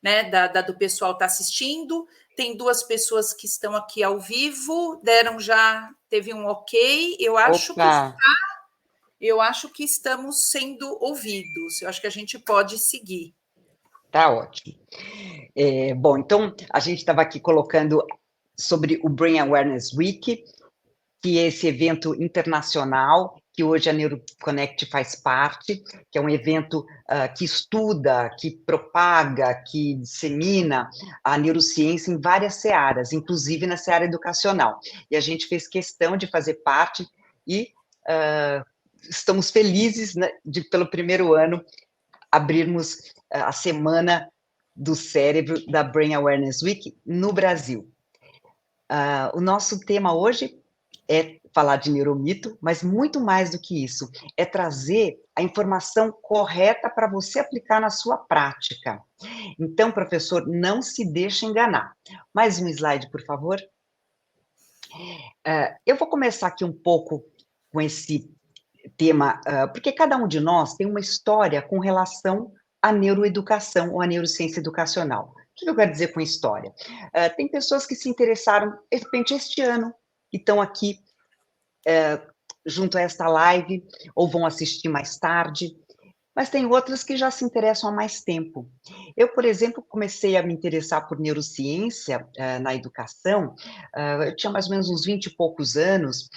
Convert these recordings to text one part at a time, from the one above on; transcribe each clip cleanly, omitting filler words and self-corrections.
né, do pessoal está assistindo. Tem 2 pessoas que estão aqui ao vivo, teve um ok. Eu acho que estamos sendo ouvidos. Eu acho que a gente pode seguir. Tá ótimo. Bom, então, a gente estava aqui colocando sobre o Brain Awareness Week, que é esse evento internacional, que hoje a NeuroConnect faz parte, que é um evento que estuda, que propaga, que dissemina a neurociência em várias searas, inclusive na seara educacional. E a gente fez questão de fazer parte e estamos felizes, né, de, pelo primeiro ano, abrirmos a Semana do Cérebro da Brain Awareness Week no Brasil. O nosso tema hoje é falar de neuromito, mas muito mais do que isso, é trazer a informação correta para você aplicar na sua prática. Então, professor, não se deixe enganar. Mais um slide, por favor. Eu vou começar aqui um pouco com esse tema, porque cada um de nós tem uma história com relação à neuroeducação ou à neurociência educacional. O que eu quero dizer com história? Tem pessoas que se interessaram, de repente, este ano, e estão aqui junto a esta live, ou vão assistir mais tarde, mas tem outras que já se interessam há mais tempo. Eu, por exemplo, comecei a me interessar por neurociência na educação, eu tinha mais ou menos uns 20 e poucos anos,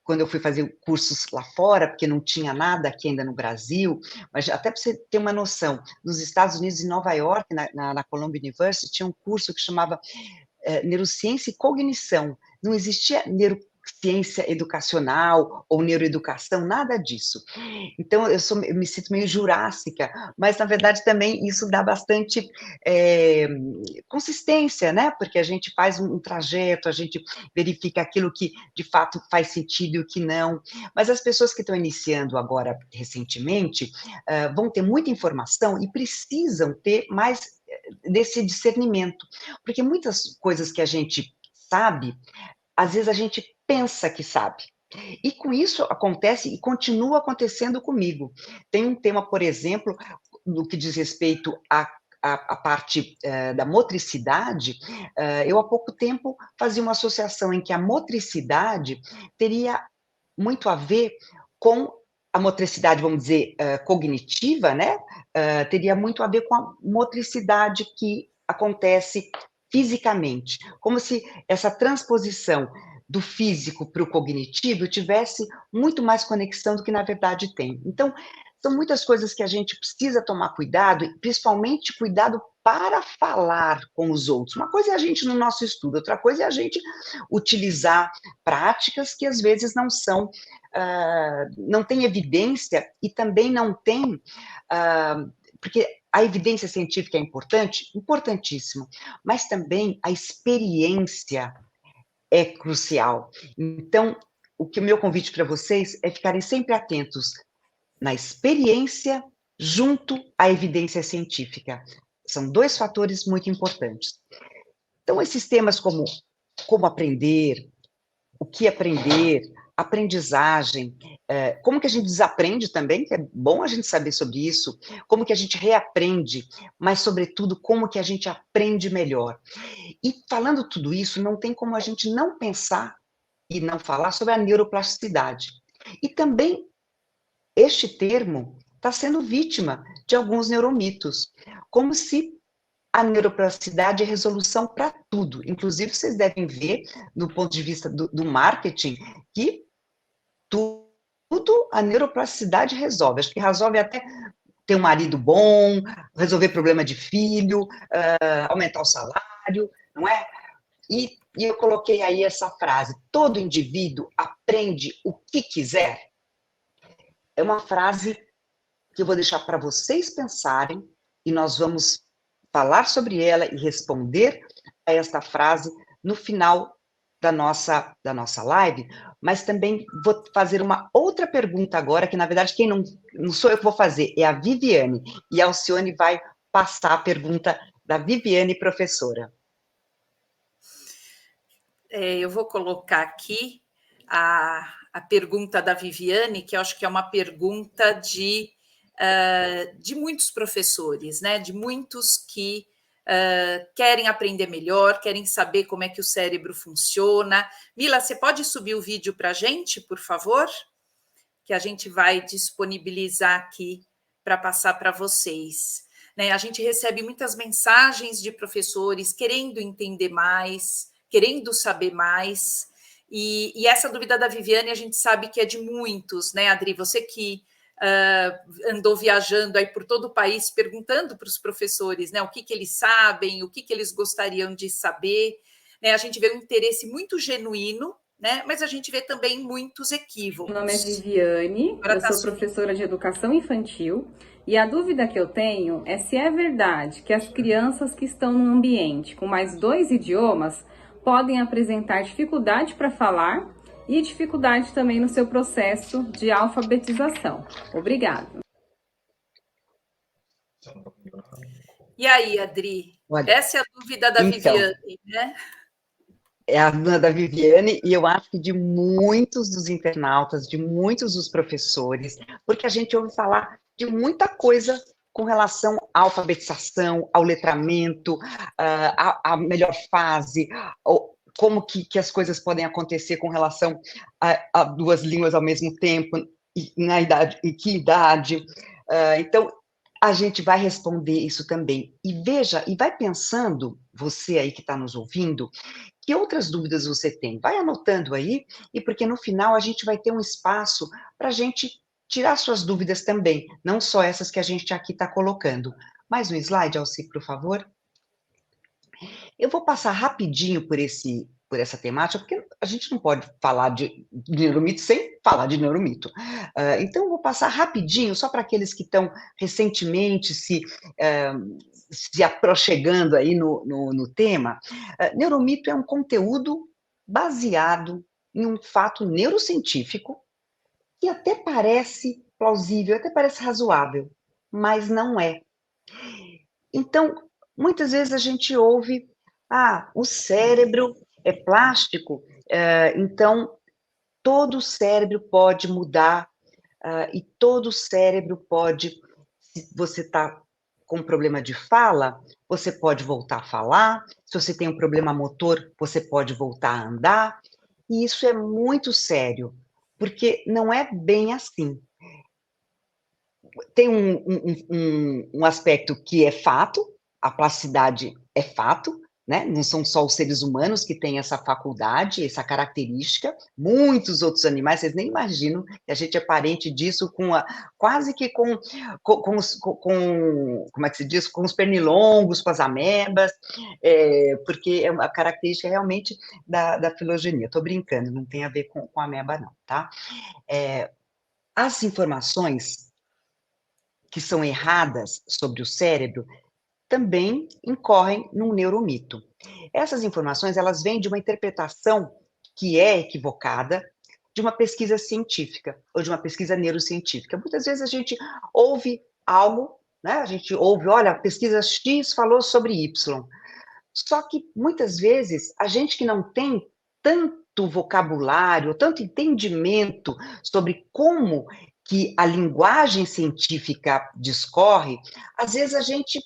quando eu fui fazer cursos lá fora, porque não tinha nada aqui ainda no Brasil, mas até para você ter uma noção, nos Estados Unidos, em Nova York, na Columbia University, tinha um curso que chamava Neurociência e Cognição. Não existia neurociência educacional ou neuroeducação, nada disso. Então, eu me sinto meio jurássica, mas, na verdade, também isso dá bastante consistência, né? Porque a gente faz um trajeto, a gente verifica aquilo que, de fato, faz sentido e o que não. Mas as pessoas que estão iniciando agora, recentemente, vão ter muita informação e precisam ter mais desse discernimento, porque muitas coisas que a gente sabe, às vezes a gente pensa que sabe. E com isso acontece e continua acontecendo comigo. Tem um tema, por exemplo, no que diz respeito à parte da motricidade, eu há pouco tempo fazia uma associação em que a motricidade teria muito a ver com a motricidade, vamos dizer, cognitiva, né? Teria muito a ver com a motricidade que acontece fisicamente, como se essa transposição do físico para o cognitivo tivesse muito mais conexão do que na verdade tem. Então, são muitas coisas que a gente precisa tomar cuidado, e principalmente cuidado para falar com os outros. Uma coisa é a gente no nosso estudo, outra coisa é a gente utilizar práticas que às vezes não são, não tem evidência e também não tem, porque a evidência científica é importante, importantíssimo, mas também a experiência é crucial. Então, o meu convite para vocês é ficarem sempre atentos na experiência junto à evidência científica. São 2 fatores muito importantes. Então, esses temas como aprender, o que aprender, aprendizagem, como que a gente desaprende também, que é bom a gente saber sobre isso, como que a gente reaprende, mas, sobretudo, como que a gente aprende melhor. E, falando tudo isso, não tem como a gente não pensar e não falar sobre a neuroplasticidade. E também, este termo está sendo vítima de alguns neuromitos, como se a neuroplasticidade é resolução para tudo. Inclusive, vocês devem ver, no ponto de vista do marketing, que tudo a neuroplasticidade resolve. Acho que resolve até ter um marido bom, resolver problema de filho, aumentar o salário, não é? E eu coloquei aí essa frase: todo indivíduo aprende o que quiser. É uma frase que eu vou deixar para vocês pensarem, e nós vamos falar sobre ela e responder a esta frase no final da nossa live, mas também vou fazer uma outra pergunta agora, que na verdade quem não sou eu que vou fazer, é a Viviane, e a Alcione vai passar a pergunta da Viviane, professora. Eu vou colocar aqui a pergunta da Viviane, que eu acho que é uma pergunta de de muitos professores, né? De muitos que querem aprender melhor, querem saber como é que o cérebro funciona. Mila, você pode subir o vídeo para a gente, por favor? Que a gente vai disponibilizar aqui para passar para vocês. Né? A gente recebe muitas mensagens de professores querendo entender mais, querendo saber mais, e essa dúvida da Viviane a gente sabe que é de muitos, né, Adri? Você que andou viajando aí por todo o país perguntando para os professores, né, o que eles sabem, o que eles gostariam de saber, né? A gente vê um interesse muito genuíno, né? Mas a gente vê também muitos equívocos. Meu nome é Viviane, eu sou professora de educação infantil e a dúvida que eu tenho é se é verdade que as crianças que estão num ambiente com mais 2 idiomas podem apresentar dificuldade para falar e dificuldade também no seu processo de alfabetização. Obrigada. E aí, Adri? Essa é a dúvida da Viviane, né? É a dúvida da Viviane, e eu acho que de muitos dos internautas, de muitos dos professores, porque a gente ouve falar de muita coisa com relação à alfabetização, ao letramento, à melhor fase, como que as coisas podem acontecer com relação a 2 línguas ao mesmo tempo, e na idade, em que idade. Então, a gente vai responder isso também. E veja, e vai pensando, você aí que está nos ouvindo, que outras dúvidas você tem? Vai anotando aí, e porque no final a gente vai ter um espaço para a gente tirar suas dúvidas também, não só essas que a gente aqui está colocando. Mais um slide, Alci, por favor. Eu vou passar rapidinho por essa temática, porque a gente não pode falar de neuromito sem falar de neuromito. Então, eu vou passar rapidinho, só para aqueles que estão recentemente se aproximando aí no tema. Neuromito é um conteúdo baseado em um fato neurocientífico que até parece plausível, até parece razoável, mas não é. Então, muitas vezes a gente ouve, o cérebro é plástico, então todo o cérebro pode mudar, e todo o cérebro pode, se você está com problema de fala, você pode voltar a falar, se você tem um problema motor, você pode voltar a andar, e isso é muito sério, porque não é bem assim. Tem um aspecto que é fato, a plasticidade é fato, né? Não são só os seres humanos que têm essa faculdade, essa característica, muitos outros animais, vocês nem imaginam que a gente é parente disso quase que com como é que se diz? Com os pernilongos, com as amebas, porque é uma característica realmente da filogenia. Estou brincando, não tem a ver com a ameba não, tá? As informações que são erradas sobre o cérebro também incorrem num neuromito. Essas informações, elas vêm de uma interpretação que é equivocada de uma pesquisa científica ou de uma pesquisa neurocientífica. Muitas vezes a gente ouve algo, né? A gente ouve, olha, a pesquisa X falou sobre Y. Só que muitas vezes a gente que não tem tanto vocabulário, tanto entendimento sobre como que a linguagem científica discorre, às vezes a gente,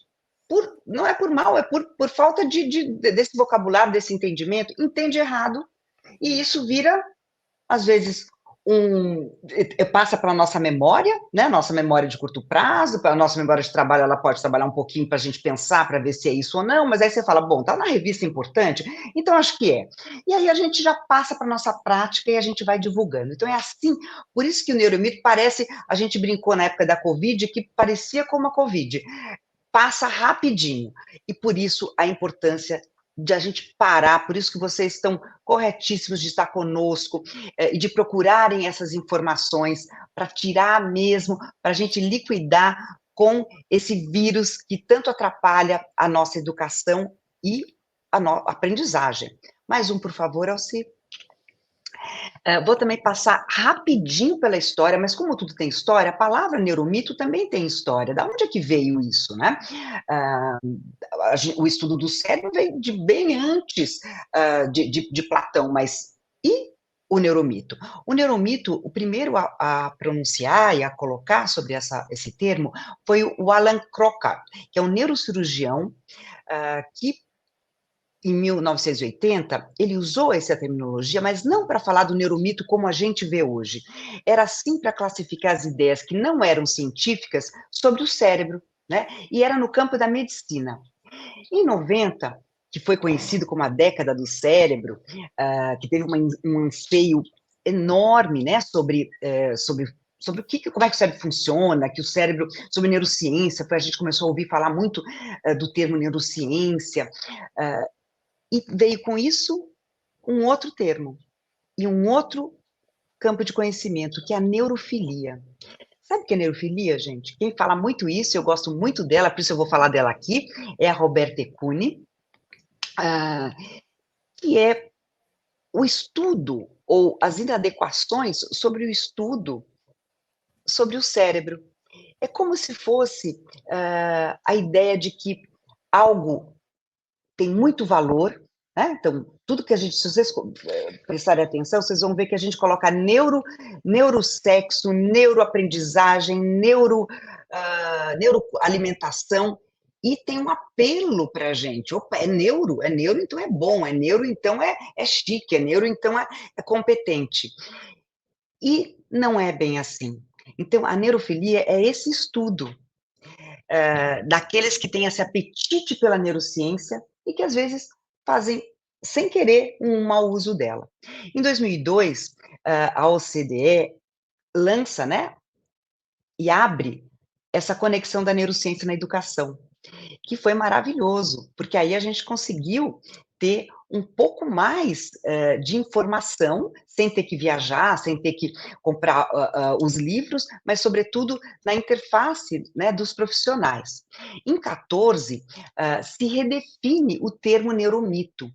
não é por mal, é por falta desse vocabulário, desse entendimento, entende errado, e isso vira, às vezes, passa para a nossa memória, né? Nossa memória de curto prazo, para a nossa memória de trabalho, ela pode trabalhar um pouquinho para a gente pensar, para ver se é isso ou não, mas aí você fala, bom, tá na revista importante, então acho que é. E aí a gente já passa para a nossa prática e a gente vai divulgando. Então é assim, por isso que o neuromito parece, a gente brincou na época da Covid, que parecia como a Covid, passa rapidinho, e por isso a importância de a gente parar, por isso que vocês estão corretíssimos de estar conosco e de procurarem essas informações para tirar mesmo, para a gente liquidar com esse vírus que tanto atrapalha a nossa educação e a aprendizagem. Mais um, por favor, Alci. Vou também passar rapidinho pela história, mas como tudo tem história, a palavra neuromito também tem história. Da onde é que veio isso, né? O estudo do cérebro veio de bem antes de Platão, mas o neuromito. O neuromito, o primeiro a pronunciar e a colocar sobre esse termo foi o Alan Crocker, que é um neurocirurgião que, em 1980, ele usou essa terminologia, mas não para falar do neuromito como a gente vê hoje. Era sim para classificar as ideias que não eram científicas sobre o cérebro, né? E era no campo da medicina. Em 90, que foi conhecido como a década do cérebro, que teve um anseio enorme, né, sobre como é que o cérebro funciona, que o cérebro, sobre neurociência, a gente começou a ouvir falar muito do termo neurociência, e veio com isso um outro termo, e um outro campo de conhecimento, que é a neurofilia. Sabe o que é neurofilia, gente? Quem fala muito isso, eu gosto muito dela, por isso eu vou falar dela aqui, é a Roberta Cuny, que é o estudo, ou as inadequações sobre o estudo sobre o cérebro. É como se fosse a ideia de que algo tem muito valor, né? Então, tudo que a gente, se vocês prestarem atenção, vocês vão ver que a gente coloca neurosexo, neuroaprendizagem, neuroalimentação, e tem um apelo para a gente. Opa, é neuro, então é bom, é neuro, então é chique, é neuro, então é competente. E não é bem assim. Então, a neurofilia é esse estudo daqueles que têm esse apetite pela neurociência e que, às vezes, fazem, sem querer, um mau uso dela. Em 2002, a OCDE lança, né, e abre essa conexão da neurociência na educação, que foi maravilhoso, porque aí a gente conseguiu ter um pouco mais de informação, sem ter que viajar, sem ter que comprar os livros, mas, sobretudo, na interface, né, dos profissionais. Em 14, se redefine o termo neuromito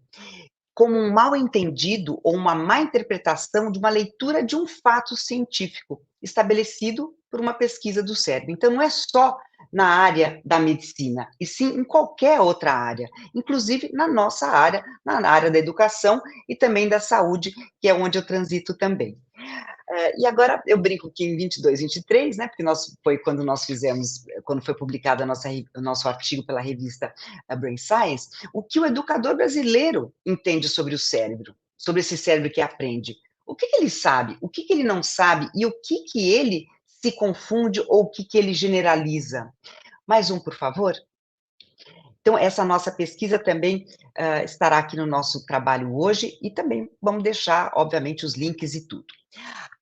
como um mal-entendido ou uma má interpretação de uma leitura de um fato científico estabelecido por uma pesquisa do cérebro. Então, não é só na área da medicina, e sim em qualquer outra área, inclusive na nossa área, na área da educação e também da saúde, que é onde eu transito também. E agora eu brinco que em 22, 23, né, porque foi quando nós fizemos, quando foi publicado o nosso artigo pela revista Brain Science, o que o educador brasileiro entende sobre o cérebro, sobre esse cérebro que aprende. O que ele sabe, o que ele não sabe e o que ele se confunde ou o que ele generaliza. Mais um, por favor. Então, essa nossa pesquisa também estará aqui no nosso trabalho hoje e também vamos deixar, obviamente, os links e tudo.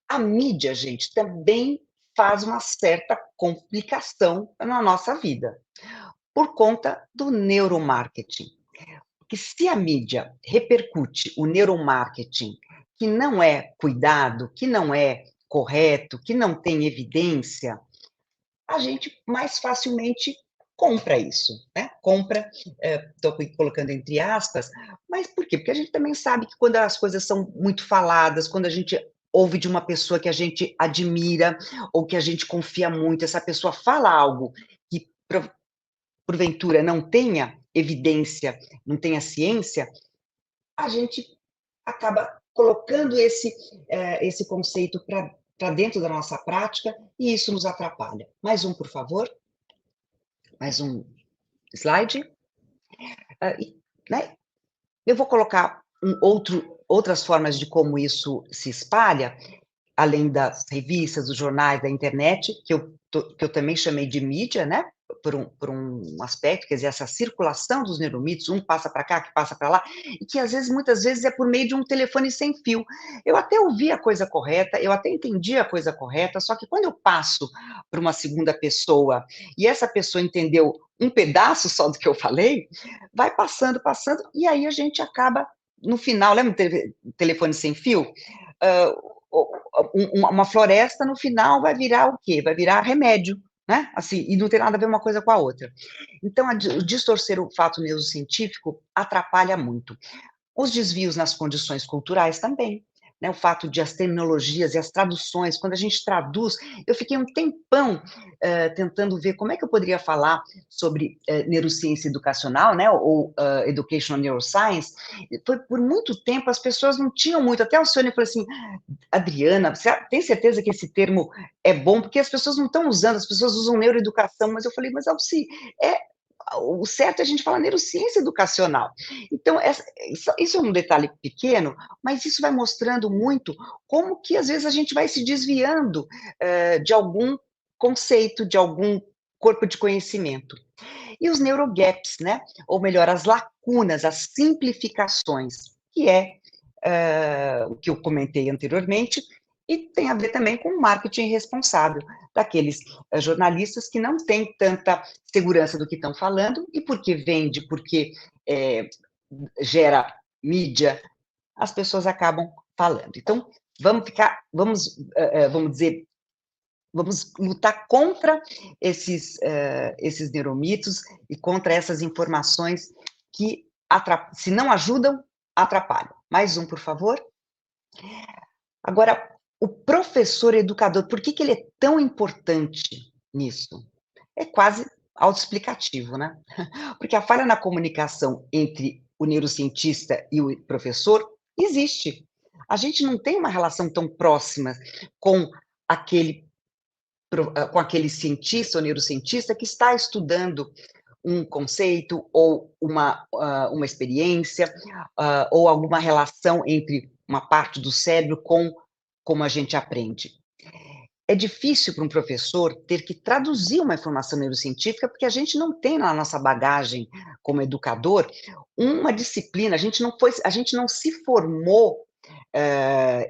A mídia, gente, também faz uma certa complicação na nossa vida, por conta do neuromarketing. Porque se a mídia repercute o neuromarketing, que não é cuidado, que não é correto, que não tem evidência, a gente mais facilmente compra isso, né? Compra, estou colocando entre aspas, mas por quê? Porque a gente também sabe que quando as coisas são muito faladas, quando a gente ouve de uma pessoa que a gente admira ou que a gente confia muito, essa pessoa fala algo que porventura não tenha evidência, não tenha ciência, a gente acaba colocando esse conceito para dentro da nossa prática e isso nos atrapalha. Mais um, por favor. Mais um slide. Né? Eu vou colocar outras formas de como isso se espalha, além das revistas, dos jornais, da internet, que eu também chamei de mídia, né? Por um aspecto, quer dizer, essa circulação dos neuromitos, um passa para cá, que passa para lá, e que muitas vezes é por meio de um telefone sem fio. Eu até ouvi a coisa correta, eu até entendi a coisa correta, só que quando eu passo para uma segunda pessoa, e essa pessoa entendeu um pedaço só do que eu falei, vai passando, e aí a gente acaba, no final, lembra do telefone sem fio? Uma floresta, no final, vai virar o quê? Vai virar remédio, né? Assim, e não tem nada a ver uma coisa com a outra. Então, o distorcer o fato neurocientífico atrapalha muito. Os desvios nas condições culturais também, né, o fato de as terminologias e as traduções, quando a gente traduz, eu fiquei um tempão tentando ver como é que eu poderia falar sobre neurociência educacional, né, ou educational neuroscience. Por muito tempo as pessoas não tinham muito, até o Sônia falou assim, Adriana, você tem certeza que esse termo é bom? Porque as pessoas não estão usando, as pessoas usam neuroeducação, mas eu falei, mas Alci, o certo é a gente falar neurociência educacional. Então, isso é um detalhe pequeno, mas isso vai mostrando muito como que, às vezes, a gente vai se desviando de algum conceito, de algum corpo de conhecimento. E os neurogaps, né? Ou melhor, as lacunas, as simplificações, que é o que eu comentei anteriormente, e tem a ver também com o marketing responsável, daqueles jornalistas que não têm tanta segurança do que estão falando, e porque vende, porque gera mídia, as pessoas acabam falando. Então, vamos dizer, vamos lutar contra esses neuromitos e contra essas informações que, se não ajudam, atrapalham. Mais um, por favor. Agora, o professor educador, por que ele é tão importante nisso? É quase autoexplicativo, né? Porque a falha na comunicação entre o neurocientista e o professor existe. A gente não tem uma relação tão próxima com aquele cientista ou neurocientista que está estudando um conceito ou uma experiência ou alguma relação entre uma parte do cérebro com como a gente aprende. É difícil para um professor ter que traduzir uma informação neurocientífica, porque a gente não tem na nossa bagagem como educador uma disciplina, a gente não se formou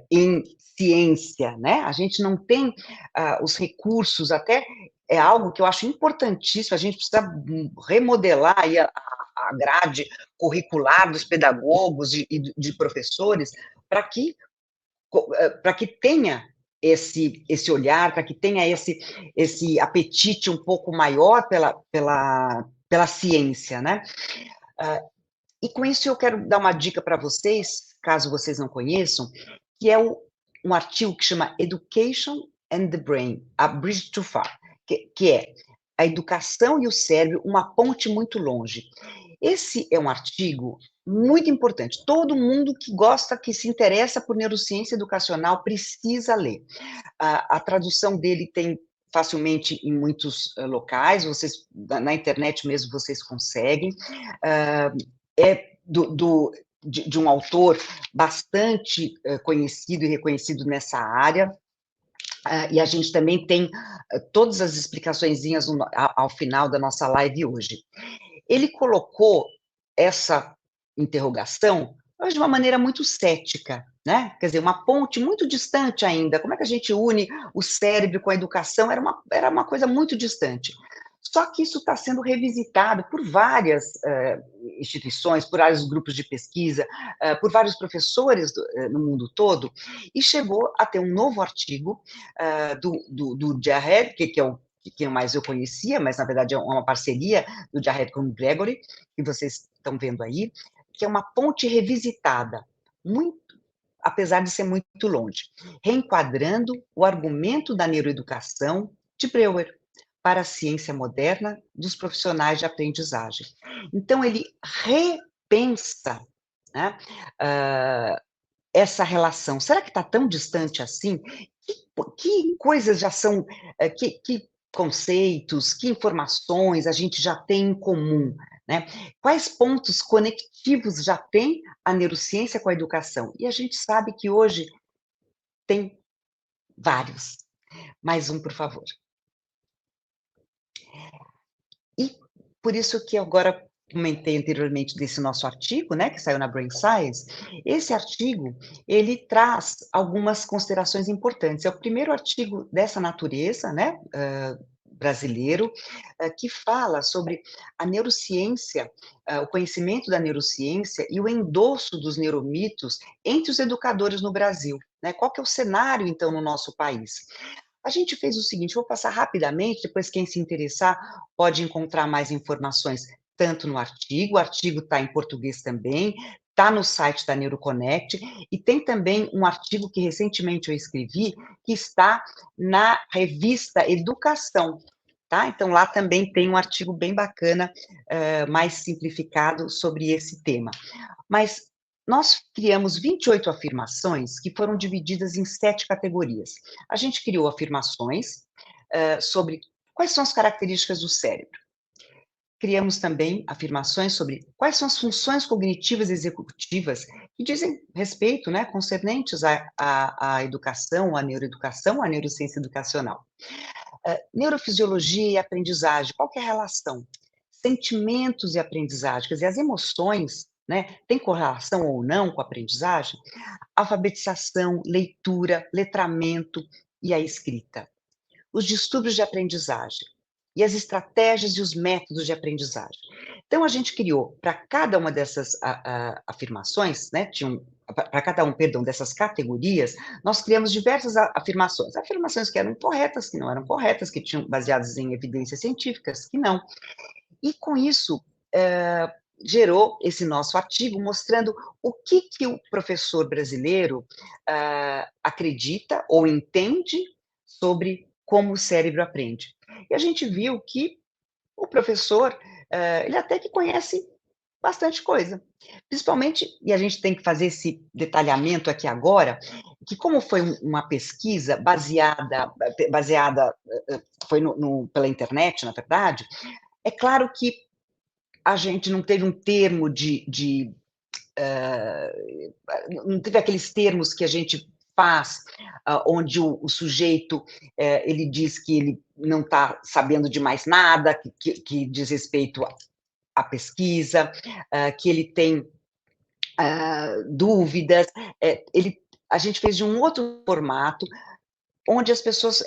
em ciência, né? A gente não tem os recursos, até é algo que eu acho importantíssimo, a gente precisa remodelar aí a grade curricular dos pedagogos e de professores para que tenha esse olhar, para que tenha esse apetite um pouco maior pela ciência, né? E com isso eu quero dar uma dica para vocês, caso vocês não conheçam, que é um artigo que chama Education and the Brain, A Bridge Too Far, que é a educação e o cérebro, uma ponte muito longe. Esse é um artigo muito importante. Todo mundo que gosta, que se interessa por neurociência educacional, precisa ler. A tradução dele tem facilmente em muitos locais, na internet mesmo vocês conseguem. É de um autor bastante conhecido e reconhecido nessa área, e a gente também tem todas as explicaçõezinhas ao final da nossa live hoje. Ele colocou essa interrogação, mas de uma maneira muito cética, né? Quer dizer, uma ponte muito distante ainda. Como é que a gente une o cérebro com a educação? Era uma coisa muito distante. Só que isso está sendo revisitado por várias instituições, por vários grupos de pesquisa, por vários professores no mundo todo, e chegou a ter um novo artigo do Jared, que é o que mais eu conhecia, mas na verdade é uma parceria do Jared com o Gregory, que vocês estão vendo aí, que é uma ponte revisitada, apesar de ser muito longe, reenquadrando o argumento da neuroeducação de Breuer para a ciência moderna dos profissionais de aprendizagem. Então, ele repensa, né, essa relação. Será que está tão distante assim? Que coisas já são, que conceitos, que informações a gente já tem em comum, né? Quais pontos conectivos já tem a neurociência com a educação? E a gente sabe que hoje tem vários. Mais um, por favor. E por isso que agora comentei anteriormente desse nosso artigo, né, que saiu na Brain Science. Esse artigo, ele traz algumas considerações importantes. É o primeiro artigo dessa natureza, né, brasileiro, que fala sobre a neurociência, o conhecimento da neurociência e o endosso dos neuromitos entre os educadores no Brasil, né? Qual que é o cenário, então, no nosso país? A gente fez o seguinte, vou passar rapidamente, depois quem se interessar pode encontrar mais informações tanto no artigo, o artigo está em português também, está no site da Neuroconnect, e tem também um artigo que recentemente eu escrevi, que está na revista Educação, tá? Então, lá também tem um artigo bem bacana, mais simplificado sobre esse tema. Mas nós criamos 28 afirmações que foram divididas em 7 categorias. A gente criou afirmações sobre quais são as características do cérebro. Criamos também afirmações sobre quais são as funções cognitivas e executivas que dizem respeito, né, concernentes à educação, à neuroeducação, à neurociência educacional. Neurofisiologia e aprendizagem, qual que é a relação? Sentimentos e aprendizagem, quer dizer, as emoções, né, tem correlação ou não com a aprendizagem? Alfabetização, leitura, letramento e a escrita. Os distúrbios de aprendizagem e as estratégias e os métodos de aprendizagem. Então, a gente criou, para cada uma dessas afirmações, né, para cada um, perdão, dessas categorias, nós criamos diversas afirmações. Afirmações que eram corretas, que não eram corretas, que tinham baseadas em evidências científicas, que não. E, com isso, gerou esse nosso artigo mostrando o que o professor brasileiro acredita ou entende sobre como o cérebro aprende. E a gente viu que o professor, ele até que conhece bastante coisa. Principalmente, e a gente tem que fazer esse detalhamento aqui agora, que como foi uma pesquisa baseada foi pela internet, na verdade, é claro que a gente não teve um termo não teve aqueles termos que a gente faz, onde o sujeito, ele diz que ele não está sabendo de mais nada, que diz respeito à pesquisa, que ele tem dúvidas. A gente fez de um outro formato, onde as pessoas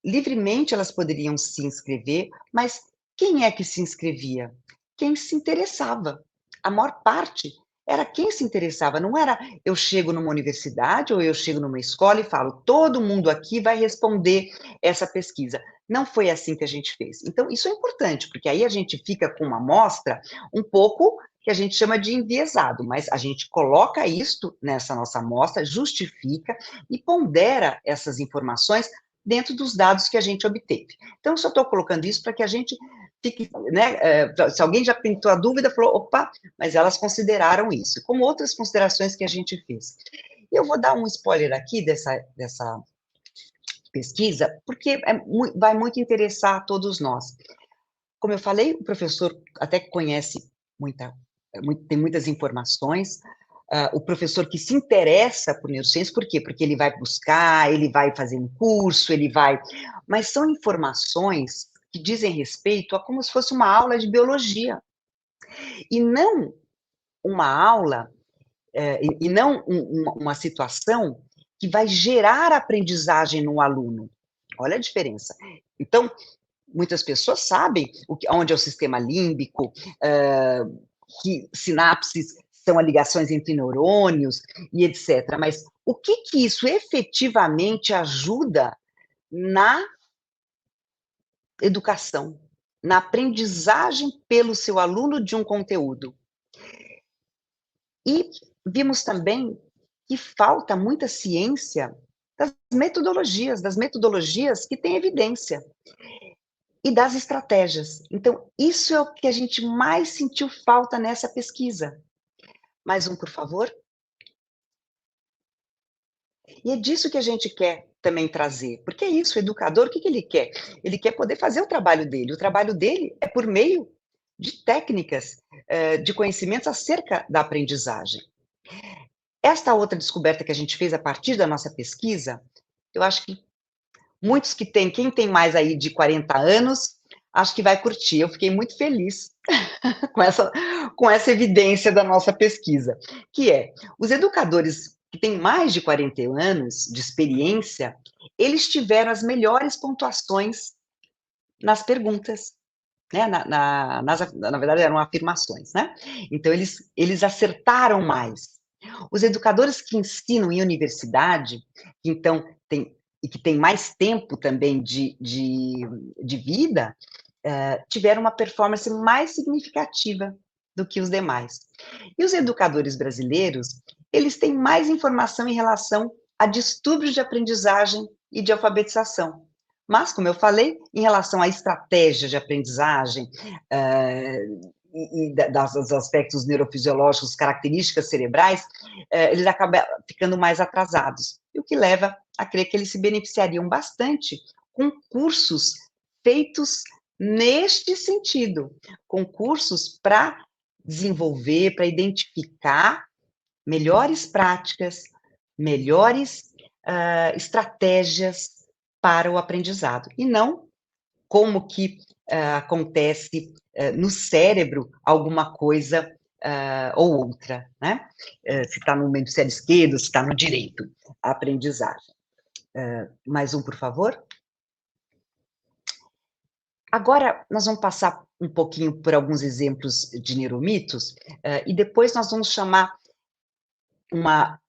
livremente elas poderiam se inscrever, mas quem é que se inscrevia? Quem se interessava. A maior parte era quem se interessava, não era eu chego numa universidade ou eu chego numa escola e falo, todo mundo aqui vai responder essa pesquisa. Não foi assim que a gente fez. Então, isso é importante, porque aí a gente fica com uma amostra um pouco que a gente chama de enviesado, mas a gente coloca isto nessa nossa amostra, justifica e pondera essas informações dentro dos dados que a gente obteve. Então, eu só estou colocando isso para que a gente fique, né, se alguém já pintou a dúvida, falou, opa, mas elas consideraram isso, como outras considerações que a gente fez. E eu vou dar um spoiler aqui dessa pesquisa, porque vai muito interessar a todos nós. Como eu falei, o professor até conhece tem muitas informações, o professor que se interessa por neurociência, por quê? Porque ele vai buscar, ele vai fazer um curso, mas são informações que dizem respeito a como se fosse uma aula de biologia, e não uma aula, e não uma situação que vai gerar aprendizagem no aluno. Olha a diferença. Então, muitas pessoas sabem onde é o sistema límbico, que sinapses são as ligações entre neurônios e etc. Mas o que isso efetivamente ajuda na educação, na aprendizagem pelo seu aluno de um conteúdo? E vimos também que falta muita ciência das metodologias que têm evidência. E das estratégias. Então, isso é o que a gente mais sentiu falta nessa pesquisa. Mais um, por favor. E é disso que a gente quer também trazer, porque é isso, o educador, o que ele quer? Ele quer poder fazer o trabalho dele é por meio de técnicas, de conhecimentos acerca da aprendizagem. Esta outra descoberta que a gente fez a partir da nossa pesquisa, eu acho que muitos quem tem mais aí de 40 anos, acho que vai curtir. Eu fiquei muito feliz com essa evidência da nossa pesquisa, que é, os educadores que têm mais de 40 anos de experiência, eles tiveram as melhores pontuações nas perguntas, né? Na verdade, eram afirmações, né? Então, eles acertaram mais. Os educadores que ensinam em universidade, então, que tem mais tempo também de vida, tiveram uma performance mais significativa do que os demais. E os educadores brasileiros, eles têm mais informação em relação a distúrbios de aprendizagem e de alfabetização. Mas, como eu falei, em relação à estratégia de aprendizagem dos aspectos neurofisiológicos, características cerebrais, eles acabam ficando mais atrasados. E o que leva a crer que eles se beneficiariam bastante com cursos feitos neste sentido, com cursos para desenvolver, para identificar melhores práticas, melhores estratégias para o aprendizado, e não como que acontece no cérebro alguma coisa ou outra, né? Se está no hemisfério esquerdo, se está no direito, a aprendizagem. Mais um, por favor. Agora, nós vamos passar um pouquinho por alguns exemplos de neuromitos, e depois nós vamos chamar uma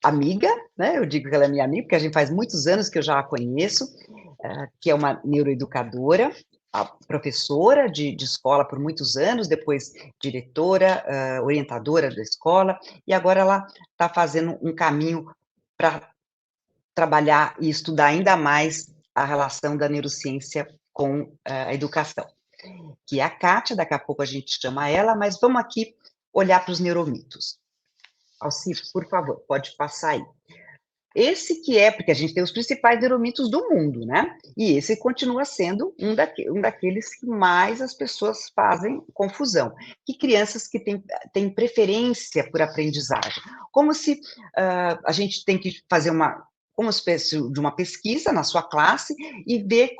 amiga, né? Eu digo que ela é minha amiga, porque a gente faz muitos anos que eu já a conheço, que é uma neuroeducadora, professora de escola por muitos anos, depois diretora, orientadora da escola, e agora ela está fazendo um caminho para trabalhar e estudar ainda mais a relação da neurociência com a educação, que é a Kátia, daqui a pouco a gente chama ela, mas vamos aqui olhar para os neuromitos. Alcir, por favor, pode passar aí. Esse que é, porque a gente tem os principais neuromitos do mundo, né? E esse continua sendo um daqueles que mais as pessoas fazem confusão. Que crianças que têm preferência por aprendizagem. Como se a gente tem que fazer como espécie de uma pesquisa na sua classe e ver,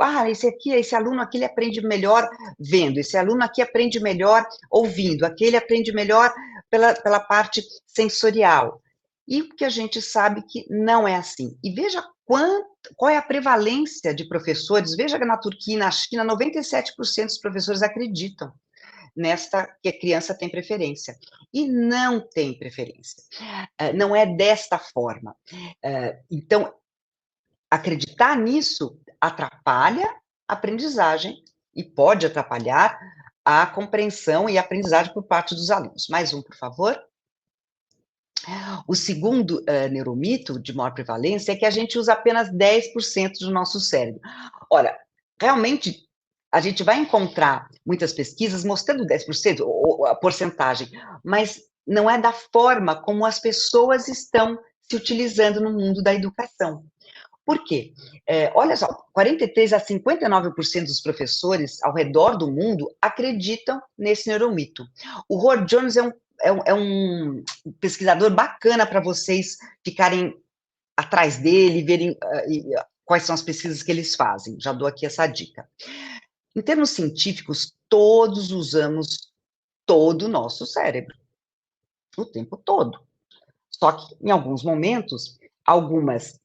esse aluno aqui ele aprende melhor vendo, esse aluno aqui aprende melhor ouvindo, aquele aprende melhor pela parte sensorial. E o que a gente sabe que não é assim. E veja qual é a prevalência de professores. Veja que na Turquia e na China, 97% dos professores acreditam que a criança tem preferência. E não tem preferência. Não é desta forma. Então, acreditar nisso atrapalha a aprendizagem e pode atrapalhar a compreensão e a aprendizagem por parte dos alunos. Mais um, por favor. O segundo neuromito de maior prevalência é que a gente usa apenas 10% do nosso cérebro. Ora, realmente, a gente vai encontrar muitas pesquisas mostrando 10%, a porcentagem, mas não é da forma como as pessoas estão se utilizando no mundo da educação. Por quê? Olha só, 43% a 59% dos professores ao redor do mundo acreditam nesse neuromito. O Howard Jones é um pesquisador bacana para vocês ficarem atrás dele, verem quais são as pesquisas que eles fazem. Já dou aqui essa dica. Em termos científicos, todos usamos todo o nosso cérebro, o tempo todo. Só que, em alguns momentos, algumas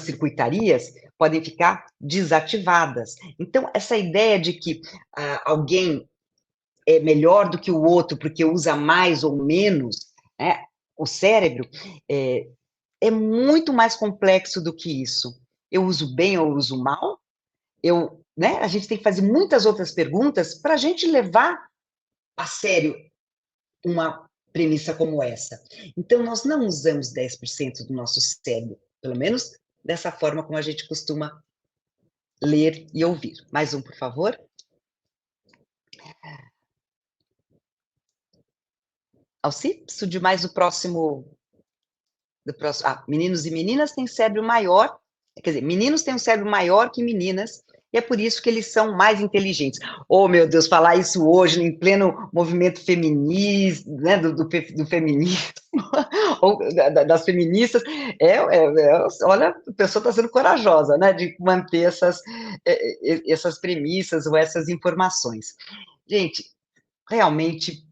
circuitarias podem ficar desativadas. Então, essa ideia de que alguém é melhor do que o outro porque usa mais ou menos, né, o cérebro, é muito mais complexo do que isso. Eu uso bem ou uso mal? A gente tem que fazer muitas outras perguntas para a gente levar a sério uma premissa como essa. Então, nós não usamos 10% do nosso cérebro, pelo menos dessa forma como a gente costuma ler e ouvir. Mais um, por favor. Alci, preciso de mais do próximo. Meninos e meninas têm cérebro maior, quer dizer, meninos têm um cérebro maior que meninas, e é por isso que eles são mais inteligentes. Oh, meu Deus, falar isso hoje, em pleno movimento feminista, né, do feminismo, ou das feministas, olha, a pessoa está sendo corajosa, né, de manter essas premissas ou essas informações. Gente, realmente,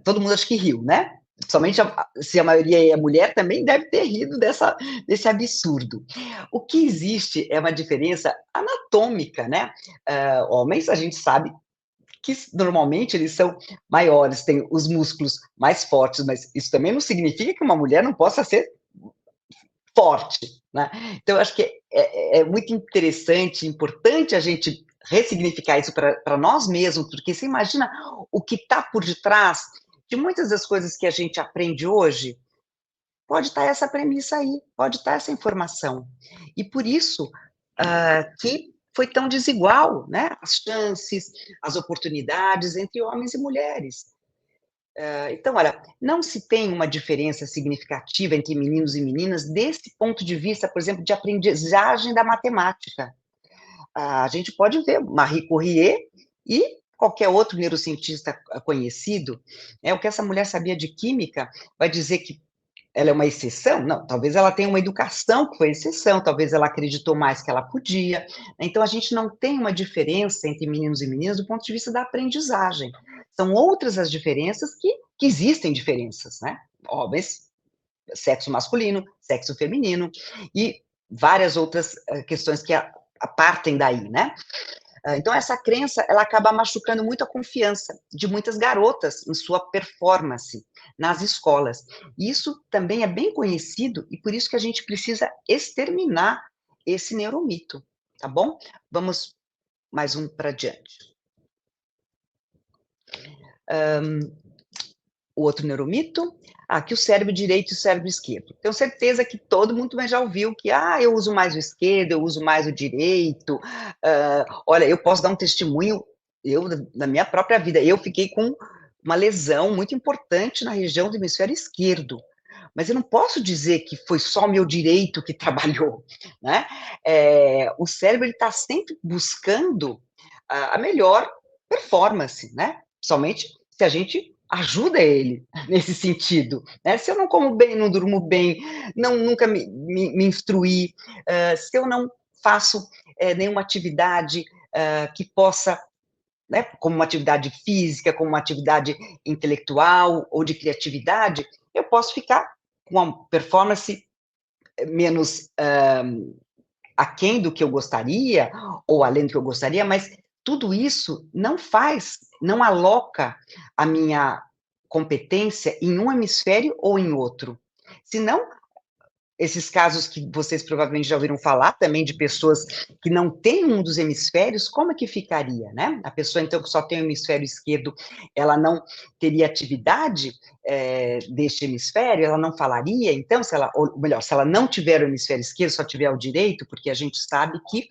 todo mundo acho que riu, né? Principalmente se a maioria é mulher, também deve ter rido desse absurdo. O que existe é uma diferença anatômica, né? Homens, a gente sabe que normalmente eles são maiores, têm os músculos mais fortes, mas isso também não significa que uma mulher não possa ser forte, né? Então, eu acho que é muito interessante, importante a gente ressignificar isso para nós mesmos, porque você imagina o que está por detrás de muitas das coisas que a gente aprende hoje, pode estar essa premissa aí, pode estar essa informação. E por isso que foi tão desigual, né? As chances, as oportunidades entre homens e mulheres. Então, olha, não se tem uma diferença significativa entre meninos e meninas desse ponto de vista, por exemplo, de aprendizagem da matemática. A gente pode ver Marie Curie e qualquer outro neurocientista conhecido, o que essa mulher sabia de química, vai dizer que ela é uma exceção? Não, talvez ela tenha uma educação que foi exceção, talvez ela acreditou mais que ela podia. Então, a gente não tem uma diferença entre meninos e meninas do ponto de vista da aprendizagem. São outras as diferenças que existem diferenças, né? Homens, sexo masculino, sexo feminino, e várias outras questões que partem daí, né? Então, essa crença, ela acaba machucando muito a confiança de muitas garotas em sua performance nas escolas. E isso também é bem conhecido, e por isso que a gente precisa exterminar esse neuromito, tá bom? Vamos mais um para diante. O outro neuromito, que o cérebro direito e o cérebro esquerdo. Tenho certeza que todo mundo já ouviu que, eu uso mais o esquerdo, eu uso mais o direito. Olha, eu posso dar um testemunho, na minha própria vida, eu fiquei com uma lesão muito importante na região do hemisfério esquerdo, mas eu não posso dizer que foi só meu direito que trabalhou, né? O cérebro está sempre buscando a melhor performance, né? Somente se a gente ajuda ele nesse sentido, né? Se eu não como bem, não durmo bem, nunca me instruí, se eu não faço nenhuma atividade que possa, né, como uma atividade física, como uma atividade intelectual ou de criatividade, eu posso ficar com uma performance menos aquém do que eu gostaria, ou além do que eu gostaria, mas tudo isso não aloca a minha competência em um hemisfério ou em outro. Senão, esses casos que vocês provavelmente já ouviram falar também de pessoas que não têm um dos hemisférios, como é que ficaria, né? A pessoa, então, que só tem o hemisfério esquerdo, ela teria atividade deste hemisfério, ela não falaria, então, ou melhor, se ela não tiver o hemisfério esquerdo, só tiver o direito, porque a gente sabe que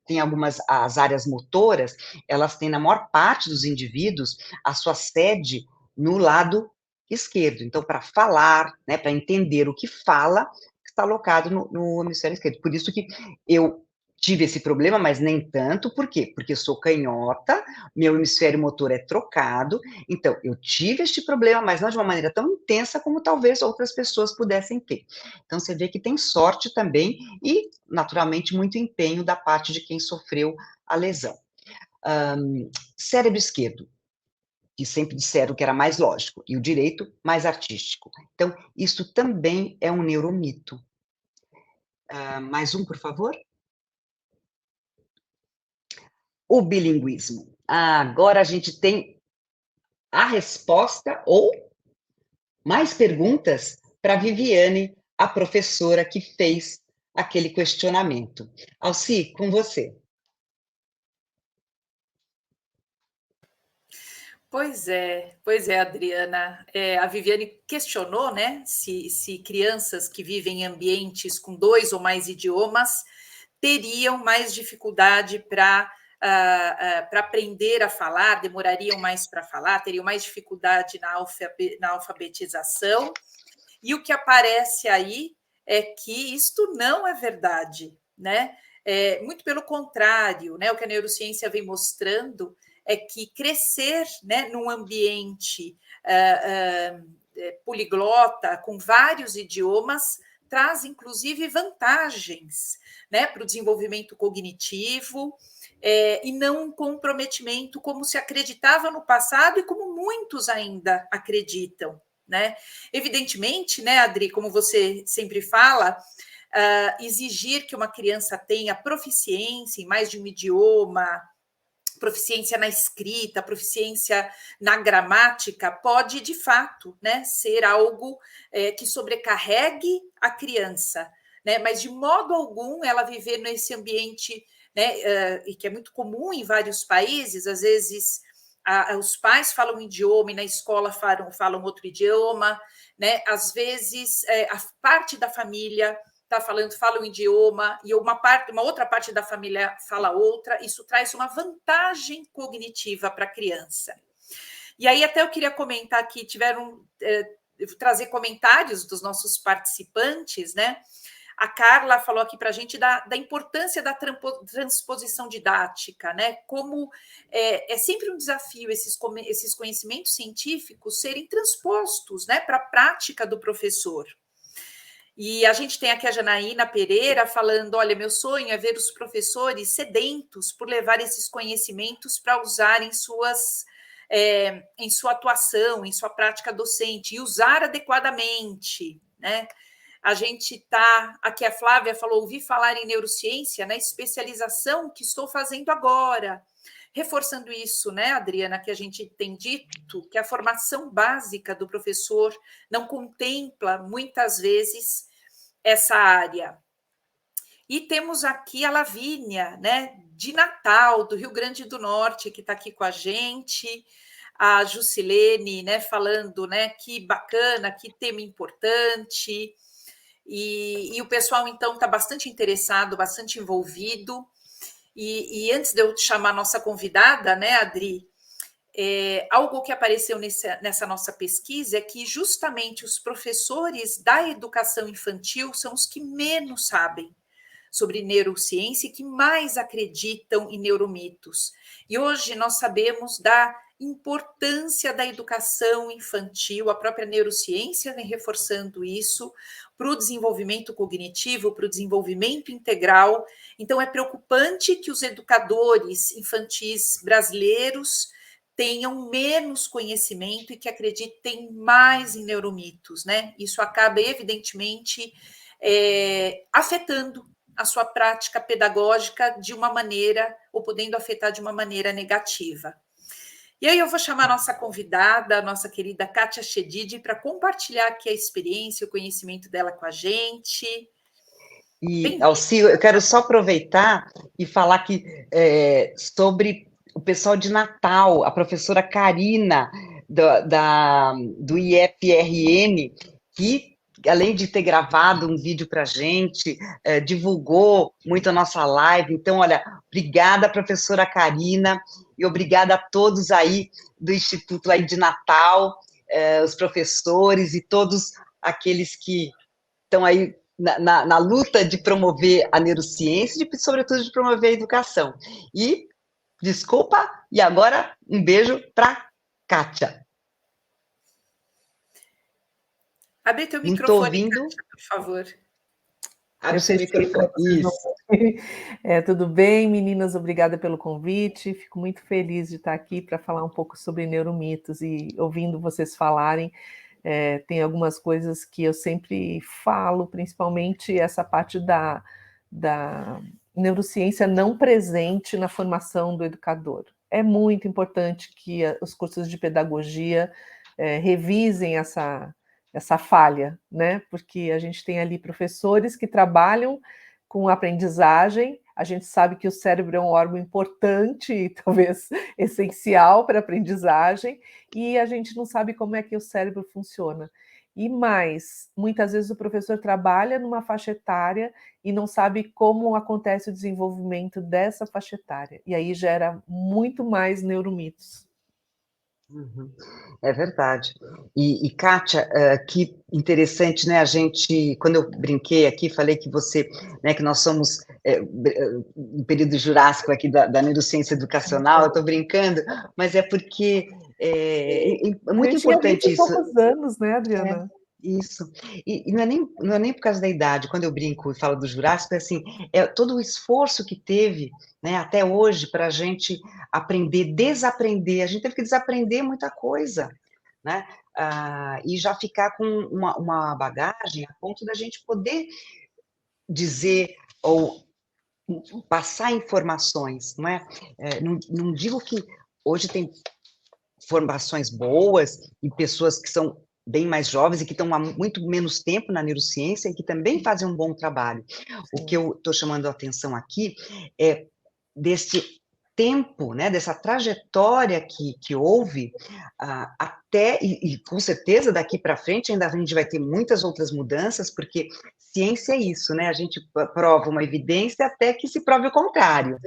tem as áreas motoras, elas têm, na maior parte dos indivíduos, a sua sede no lado esquerdo. Então, para falar, né, para entender o que fala, está alocado no hemisfério esquerdo. Por isso que eu tive esse problema, mas nem tanto. Por quê? Porque eu sou canhota, meu hemisfério motor é trocado, então eu tive este problema, mas não de uma maneira tão intensa como talvez outras pessoas pudessem ter. Então você vê que tem sorte também e, naturalmente, muito empenho da parte de quem sofreu a lesão. Cérebro esquerdo, que sempre disseram que era mais lógico, e o direito mais artístico. Então, isso também é um neuromito. Mais um, por favor. O bilinguismo. Agora a gente tem a resposta ou mais perguntas para Viviane, a professora que fez aquele questionamento. Alci, com você. Pois é, Adriana. A Viviane questionou, né, se crianças que vivem em ambientes com 2 ou mais idiomas teriam mais dificuldade para aprender a falar, demorariam mais para falar, teriam mais dificuldade na alfabetização. E o que aparece aí é que isto não é verdade, né? Muito pelo contrário, né? O que a neurociência vem mostrando é que crescer, né, num ambiente poliglota, com vários idiomas, traz, inclusive, vantagens, né, para o desenvolvimento cognitivo, e não um comprometimento como se acreditava no passado e como muitos ainda acreditam, né? Evidentemente, né, Adri, como você sempre fala, exigir que uma criança tenha proficiência em mais de um idioma, proficiência na escrita, proficiência na gramática, pode, de fato, né, ser algo que sobrecarregue a criança, né, mas de modo algum ela viver nesse ambiente, né, e que é muito comum em vários países, às vezes os pais falam um idioma e na escola falam outro idioma, né? Às vezes a parte da família fala um idioma e uma outra parte da família fala outra. Isso traz uma vantagem cognitiva para a criança. E aí até eu queria comentar que trazer comentários dos nossos participantes, né? A Carla falou aqui para a gente da importância da transposição didática, né? Como é sempre um desafio esses conhecimentos científicos serem transpostos, né, para a prática do professor. E a gente tem aqui a Janaína Pereira falando: olha, meu sonho é ver os professores sedentos por levar esses conhecimentos para usar em sua atuação, em sua prática docente, e usar adequadamente, né? A gente está... Aqui a Flávia falou: ouvi falar em neurociência na especialização que estou fazendo agora. Reforçando isso, né, Adriana, que a gente tem dito que a formação básica do professor não contempla, muitas vezes, essa área. E temos aqui a Lavínia, né, de Natal, do Rio Grande do Norte, que está aqui com a gente. A Jusilene, né, falando, né, que bacana, que tema importante. E o pessoal, então, está bastante interessado, bastante envolvido. E antes de eu chamar a nossa convidada, né, Adri, algo que apareceu nessa nossa pesquisa é que justamente os professores da educação infantil são os que menos sabem sobre neurociência e que mais acreditam em neuromitos. E hoje nós sabemos da importância da educação infantil, a própria neurociência vem reforçando isso, para o desenvolvimento cognitivo, para o desenvolvimento integral. Então, é preocupante que os educadores infantis brasileiros tenham menos conhecimento e que acreditem mais em neuromitos, né? Isso acaba, evidentemente, afetando a sua prática pedagógica de uma maneira, ou podendo afetar de uma maneira negativa. E aí eu vou chamar a nossa convidada, a nossa querida Kátia Chedid, para compartilhar aqui a experiência, o conhecimento dela com a gente. E, Alci, eu quero só aproveitar e falar que, sobre o pessoal de Natal, a professora Karina, do IFRN, que, além de ter gravado um vídeo para a gente, divulgou muito a nossa live. Então, olha, obrigada, professora Karina, e obrigada a todos aí do Instituto aí de Natal, os professores e todos aqueles que estão aí na luta de promover a neurociência e, sobretudo, de promover a educação. E, desculpa, e agora um beijo para Kátia. Abre teu microfone, Kátia, por favor. Abre seu microfone. Isso. Tudo bem, meninas? Obrigada pelo convite. Fico muito feliz de estar aqui para falar um pouco sobre neuromitos e ouvindo vocês falarem. Tem algumas coisas que eu sempre falo, principalmente essa parte da neurociência não presente na formação do educador. É muito importante que os cursos de pedagogia revisem essa falha, né? Porque a gente tem ali professores que trabalham com aprendizagem. A gente sabe que o cérebro é um órgão importante e talvez essencial para a aprendizagem, e a gente não sabe como é que o cérebro funciona. E mais, muitas vezes o professor trabalha numa faixa etária e não sabe como acontece o desenvolvimento dessa faixa etária, e aí gera muito mais neuromitos. Uhum. É verdade. E Kátia, que interessante, né? A gente, quando eu brinquei aqui, falei que você, né, que nós somos no período jurássico aqui da neurociência educacional, eu estou brincando, mas é porque é muito importante isso. 20 e poucos anos, né, Adriana? Isso. E não é nem por causa da idade. Quando eu brinco e falo do Jurássico, é assim, todo o esforço que teve, né, até hoje, para a gente aprender, desaprender. A gente teve que desaprender muita coisa, né? E já ficar com uma bagagem a ponto da gente poder dizer ou passar informações, não é? Não digo que hoje tem formações boas e pessoas que são bem mais jovens e que estão há muito menos tempo na neurociência e que também fazem um bom trabalho. O que eu estou chamando a atenção aqui é desse tempo, né, dessa trajetória que houve, até, e com certeza daqui para frente ainda a gente vai ter muitas outras mudanças, porque ciência é isso, né, a gente prova uma evidência até que se prove o contrário,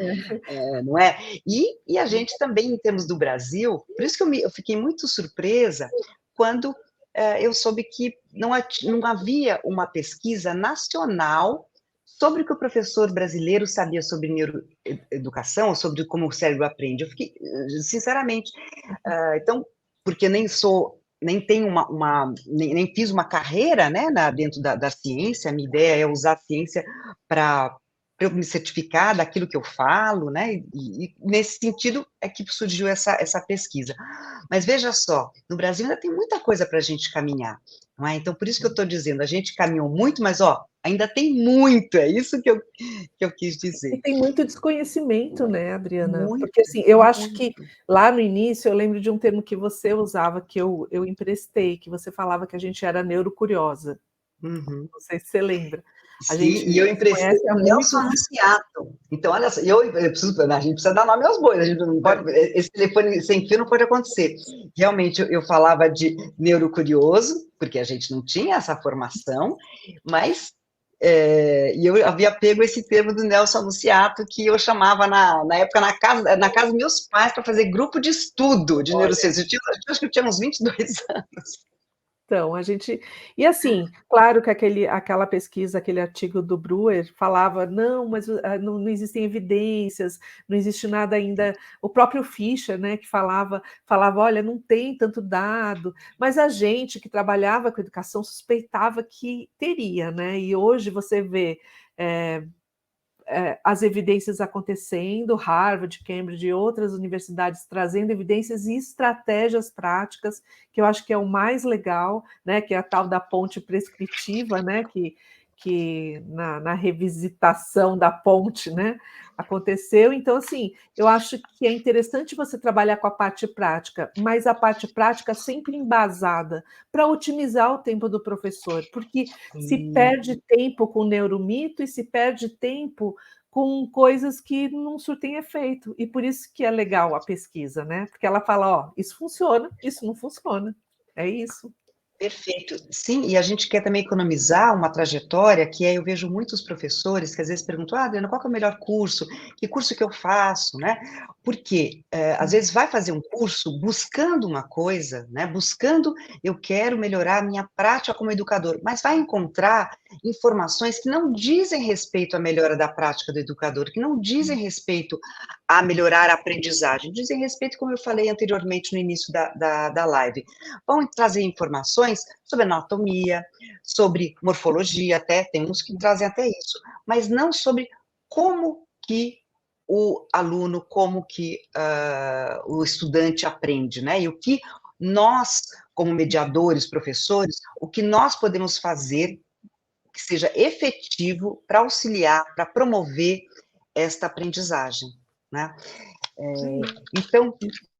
não é? E a gente também, em termos do Brasil, por isso que eu fiquei muito surpresa quando eu soube que não havia uma pesquisa nacional sobre o que o professor brasileiro sabia sobre neuroeducação, ou sobre como o cérebro aprende. Eu fiquei, sinceramente, então, porque nem tenho nem fiz uma carreira, né, dentro da ciência, a minha ideia é usar a ciência para eu me certificar daquilo que eu falo, né, e nesse sentido é que surgiu essa pesquisa. Mas veja só, no Brasil ainda tem muita coisa para a gente caminhar, não é? Então, por isso que eu estou dizendo, a gente caminhou muito, mas, ainda tem muito, é isso que eu quis dizer. E tem muito desconhecimento, né, Adriana? Muito, porque, assim, eu acho muito. que lá no início, eu lembro de um termo que você usava, que eu emprestei, que você falava que a gente era neurocuriosa. Uhum. Não sei se você lembra. A Sim, gente e eu emprestei conhece há o Nelson Anunciato. Então, olha só, a gente precisa dar nome aos bois, a gente não pode, esse telefone sem fio não pode acontecer. Realmente, eu falava de neurocurioso, porque a gente não tinha essa formação, mas e eu havia pego esse termo do Nelson Anunciato, que eu chamava, na época, na casa dos meus pais, para fazer grupo de estudo de neurociência. Eu acho que eu tinha uns 22 anos. Então, a gente. E assim, claro que aquela pesquisa, aquele artigo do Brewer falava, não, mas não existem evidências, não existe nada ainda. O próprio Fischer, né, que falava, olha, não tem tanto dado, mas a gente que trabalhava com educação suspeitava que teria, né? E hoje você vê. As evidências acontecendo, Harvard, Cambridge e outras universidades trazendo evidências e estratégias práticas, que eu acho que é o mais legal, né, que é a tal da ponte prescritiva, né, que na revisitação da ponte, né, aconteceu. Então, assim, eu acho que é interessante você trabalhar com a parte prática, mas a parte prática sempre embasada para otimizar o tempo do professor, porque se perde tempo com neuromito e se perde tempo com coisas que não surtem efeito. E por isso que é legal a pesquisa, né? Porque ela fala, isso funciona, isso não funciona. É isso. Perfeito. Sim, e a gente quer também economizar uma trajetória eu vejo muitos professores que às vezes perguntam, Adriana, qual que é o melhor curso? Que curso que eu faço, né? Porque às vezes vai fazer um curso buscando uma coisa, né? Buscando, eu quero melhorar a minha prática como educador, mas vai encontrar informações que não dizem respeito à melhora da prática do educador, que não dizem respeito a melhorar a aprendizagem, dizem respeito, como eu falei anteriormente no início da live. Vão trazer informações sobre anatomia, sobre morfologia, até, tem uns que trazem até isso, mas não sobre como que o aluno, como que o estudante aprende, né? E o que nós, como mediadores, professores, o que nós podemos fazer que seja efetivo para auxiliar, para promover esta aprendizagem, né? Então,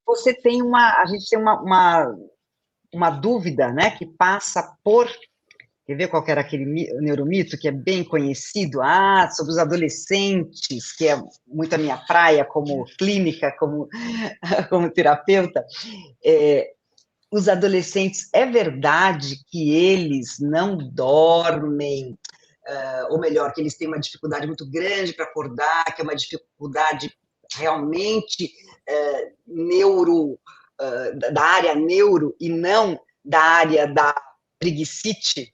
a gente tem uma dúvida, né, que passa por, quer ver qual que era aquele neuromito que é bem conhecido? Sobre os adolescentes, que é muito a minha praia como clínica, como terapeuta. Os adolescentes, é verdade que eles não dormem, ou melhor, que eles têm uma dificuldade muito grande para acordar, que é uma dificuldade realmente da área neuro e não da área da preguicite?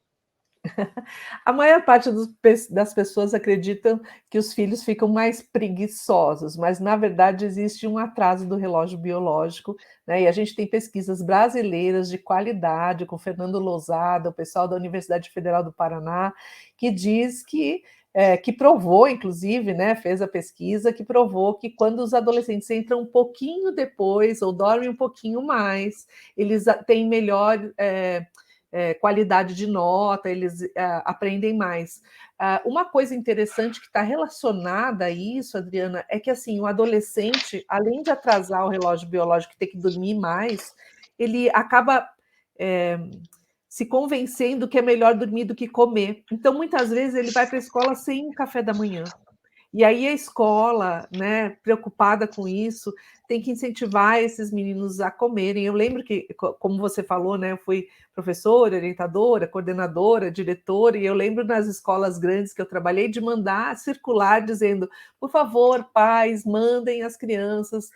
A maior parte das pessoas acreditam que os filhos ficam mais preguiçosos, mas na verdade existe um atraso do relógio biológico, né? E a gente tem pesquisas brasileiras de qualidade, com Fernando Lousada, o pessoal da Universidade Federal do Paraná, que diz que provou, inclusive, né, fez a pesquisa, que provou que quando os adolescentes entram um pouquinho depois ou dormem um pouquinho mais, eles têm melhor qualidade de nota, eles aprendem mais. Uma coisa interessante que está relacionada a isso, Adriana, é que assim, o adolescente, além de atrasar o relógio biológico e ter que dormir mais, ele acaba se convencendo que é melhor dormir do que comer. Então, muitas vezes, ele vai para a escola sem um café da manhã. E aí a escola, né, preocupada com isso, tem que incentivar esses meninos a comerem. Eu lembro que, como você falou, né, eu fui professora, orientadora, coordenadora, diretora, e eu lembro nas escolas grandes que eu trabalhei de mandar circular dizendo, por favor, pais, mandem as crianças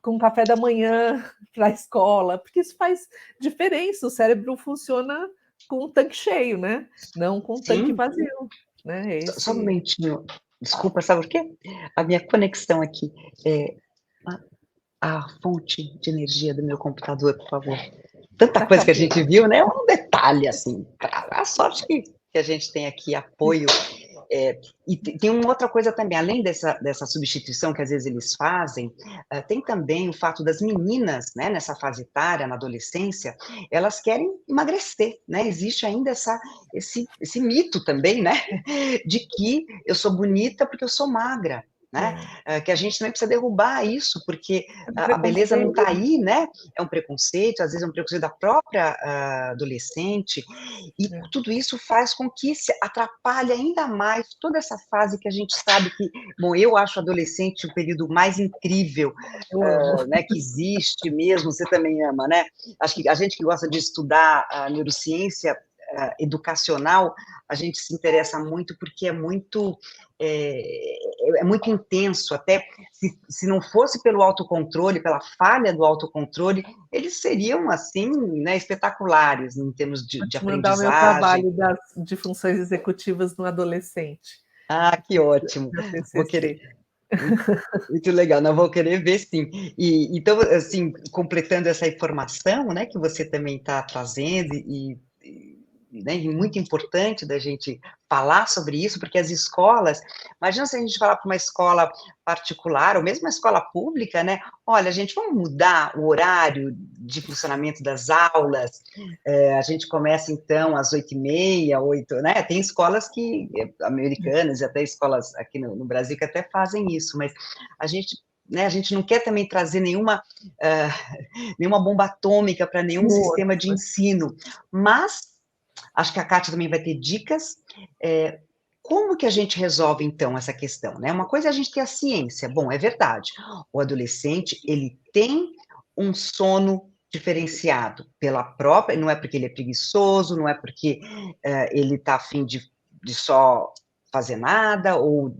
com café da manhã para a escola, porque isso faz diferença, o cérebro funciona com o tanque cheio, né? Não com o tanque Sim, vazio, né? só um momentinho. Desculpa, sabe por quê? A minha conexão aqui. A fonte de energia do meu computador, por favor. Tanta coisa que a gente viu, né? Um detalhe, assim. A sorte que a gente tem aqui apoio. E tem uma outra coisa também, além dessa substituição que às vezes eles fazem, tem também o fato das meninas, né, nessa fase etária, na adolescência, elas querem emagrecer, né? Existe ainda esse mito também, né? De que eu sou bonita porque eu sou magra. Né? Que a gente também precisa derrubar isso, porque a beleza não está aí, né? É um preconceito, às vezes é um preconceito da própria adolescente, e tudo isso faz com que se atrapalhe ainda mais toda essa fase que a gente sabe que, bom, eu acho adolescente o período mais incrível, né, que existe mesmo, você também ama, né? Acho que a gente que gosta de estudar a neurociência educacional, a gente se interessa muito porque é muito intenso, até se não fosse pelo autocontrole, pela falha do autocontrole, eles seriam, assim, né, espetaculares em termos de mandar o meu aprendizagem. trabalho de funções executivas no adolescente. Ah, que ótimo. Vou querer. Muito legal, não vou querer ver, sim. E então, assim, completando essa informação, né, que você também está trazendo né, e muito importante da gente falar sobre isso, porque as escolas, imagina se a gente falar para uma escola particular, ou mesmo uma escola pública, né, olha, gente, vamos mudar o horário de funcionamento das aulas, a gente começa, então, às 8h30, 8, né, tem escolas americanas, e até escolas aqui no Brasil, que até fazem isso, mas a gente, né, a gente não quer também trazer nenhuma bomba atômica para nenhum sistema de ensino, mas acho que a Kátia também vai ter dicas. Como que a gente resolve, então, essa questão, né? Uma coisa é a gente ter a ciência. Bom, é verdade. O adolescente, ele tem um sono diferenciado pela própria, não é porque ele é preguiçoso, não é porque ele está a fim de só fazer nada ou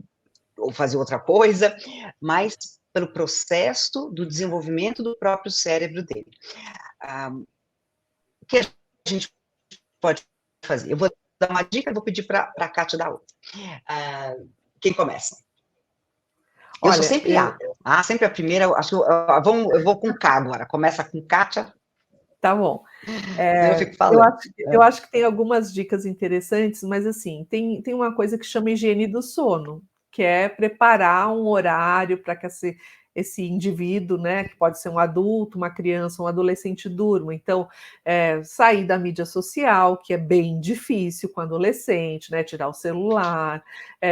fazer outra coisa, mas pelo processo do desenvolvimento do próprio cérebro dele. O que a gente pode fazer? Eu vou dar uma dica, vou pedir para a Kátia dar outra. Quem começa? Eu sou sempre A. Sempre a primeira, acho que eu vou com K agora. Começa com Kátia. Tá bom. Eu fico falando. Eu acho que tem algumas dicas interessantes, mas assim, tem uma coisa que chama higiene do sono, que é preparar um horário para que esse indivíduo, né, que pode ser um adulto, uma criança, um adolescente, durma. Então, sair da mídia social, que é bem difícil com adolescente, né, tirar o celular,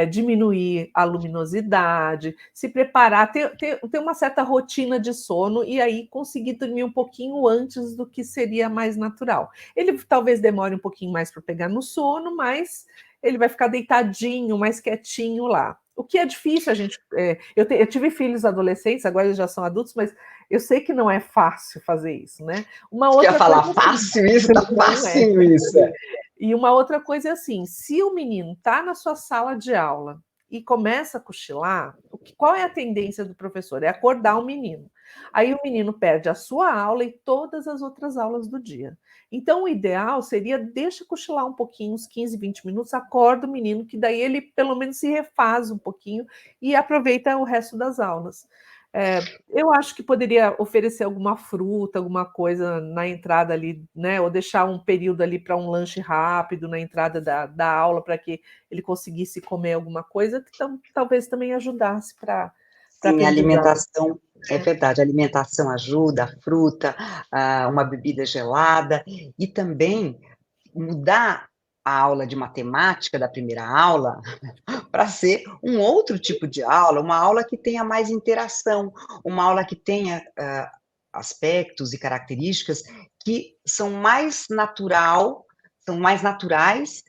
diminuir a luminosidade, se preparar, ter uma certa rotina de sono e aí conseguir dormir um pouquinho antes do que seria mais natural. Ele talvez demore um pouquinho mais para pegar no sono, mas ele vai ficar deitadinho, mais quietinho lá. O que é difícil, eu tive filhos adolescentes, agora eles já são adultos, mas eu sei que não é fácil fazer isso, né? Você ia falar fácil isso? Tá fácil isso. E uma outra coisa é assim, se o menino está na sua sala de aula e começa a cochilar, qual é a tendência do professor? É acordar o menino. Aí o menino perde a sua aula e todas as outras aulas do dia. Então, o ideal seria deixa cochilar um pouquinho, uns 15, 20 minutos, acorda o menino, que daí ele pelo menos se refaz um pouquinho e aproveita o resto das aulas. Eu acho que poderia oferecer alguma fruta, alguma coisa na entrada ali, né? Ou deixar um período ali para um lanche rápido na entrada da aula, para que ele conseguisse comer alguma coisa, que talvez também ajudasse para Sim, a alimentação, é verdade, a alimentação ajuda, a fruta, uma bebida gelada, e também mudar a aula de matemática da primeira aula para ser um outro tipo de aula, uma aula que tenha mais interação, uma aula que tenha aspectos e características que são mais naturais,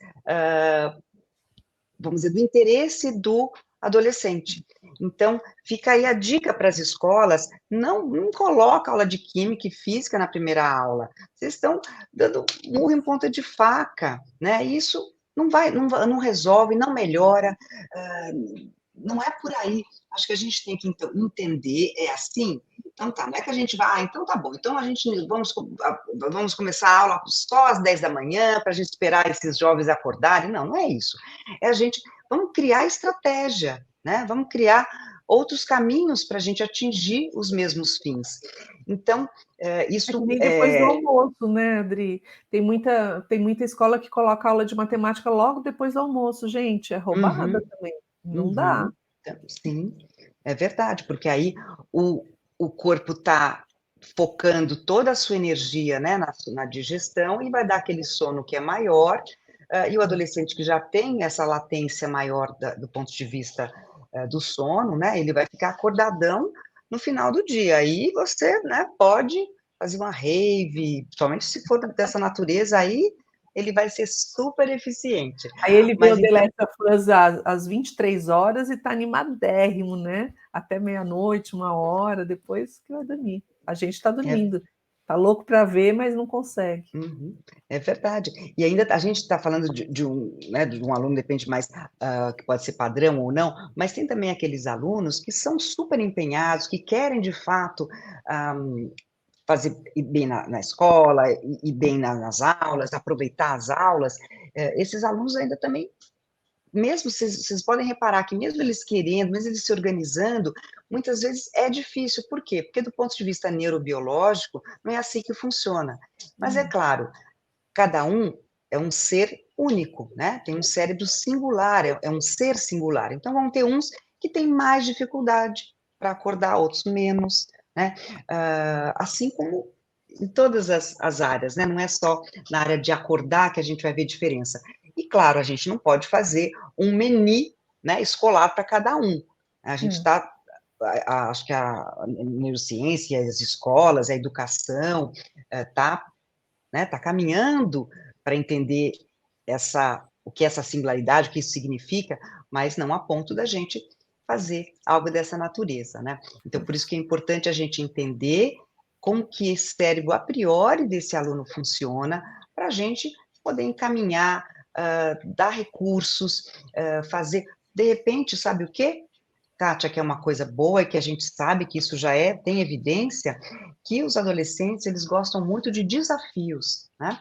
vamos dizer, do interesse do adolescente. Então, fica aí a dica para as escolas, não coloca aula de química e física na primeira aula, vocês estão dando murro em ponta de faca, né? Isso não resolve, não melhora, não é por aí. Acho que a gente tem que então, entender, é assim, então tá, não é que a gente vai, então tá bom, então vamos começar a aula só às 10 da manhã, para a gente esperar esses jovens acordarem, não é isso. Vamos criar estratégia, né? Vamos criar outros caminhos para a gente atingir os mesmos fins. Então, isso... É que nem depois do almoço, né, Adri? Tem muita escola que coloca aula de matemática logo depois do almoço. Gente, é roubada também. Não dá. Sim, é verdade, porque aí o corpo está focando toda a sua energia, né, na digestão e vai dar aquele sono que é maior, e o adolescente que já tem essa latência maior do ponto de vista do sono, né, ele vai ficar acordadão no final do dia. Aí você, né, pode fazer uma rave, somente se for dessa natureza, aí ele vai ser super eficiente. Aí ele vê Mas o The Last of Us às 23 horas e está animadérrimo, né? Até meia-noite, 1 hora, depois que vai dormir. A gente está dormindo. Está louco para ver, mas não consegue. É verdade. E ainda a gente está falando de um aluno, depende mais, que pode ser padrão ou não, mas tem também aqueles alunos que são super empenhados, que querem, de fato, fazer ir bem na escola, ir bem nas aulas, aproveitar as aulas. Esses alunos ainda também, mesmo vocês podem reparar que mesmo eles querendo, mesmo eles se organizando, muitas vezes é difícil. Por quê? Porque do ponto de vista neurobiológico, não é assim que funciona. Mas é claro, cada um é um ser único, né? Tem um cérebro singular, é um ser singular. Então, vão ter uns que têm mais dificuldade para acordar, outros menos, né? Assim como em todas as áreas, né? Não é só na área de acordar que a gente vai ver diferença. E, claro, a gente não pode fazer um menu, né, escolar para cada um. A gente está... Acho que a neurociência, as escolas, a educação, está caminhando para entender o que é essa singularidade, o que isso significa, mas não a ponto da gente fazer algo dessa natureza, né? Então, por isso que é importante a gente entender como que esse cérebro a priori desse aluno funciona, para a gente poder encaminhar, dar recursos, fazer, de repente, sabe o quê? Kátia, que é uma coisa boa e que a gente sabe que isso já tem evidência, que os adolescentes, eles gostam muito de desafios, né?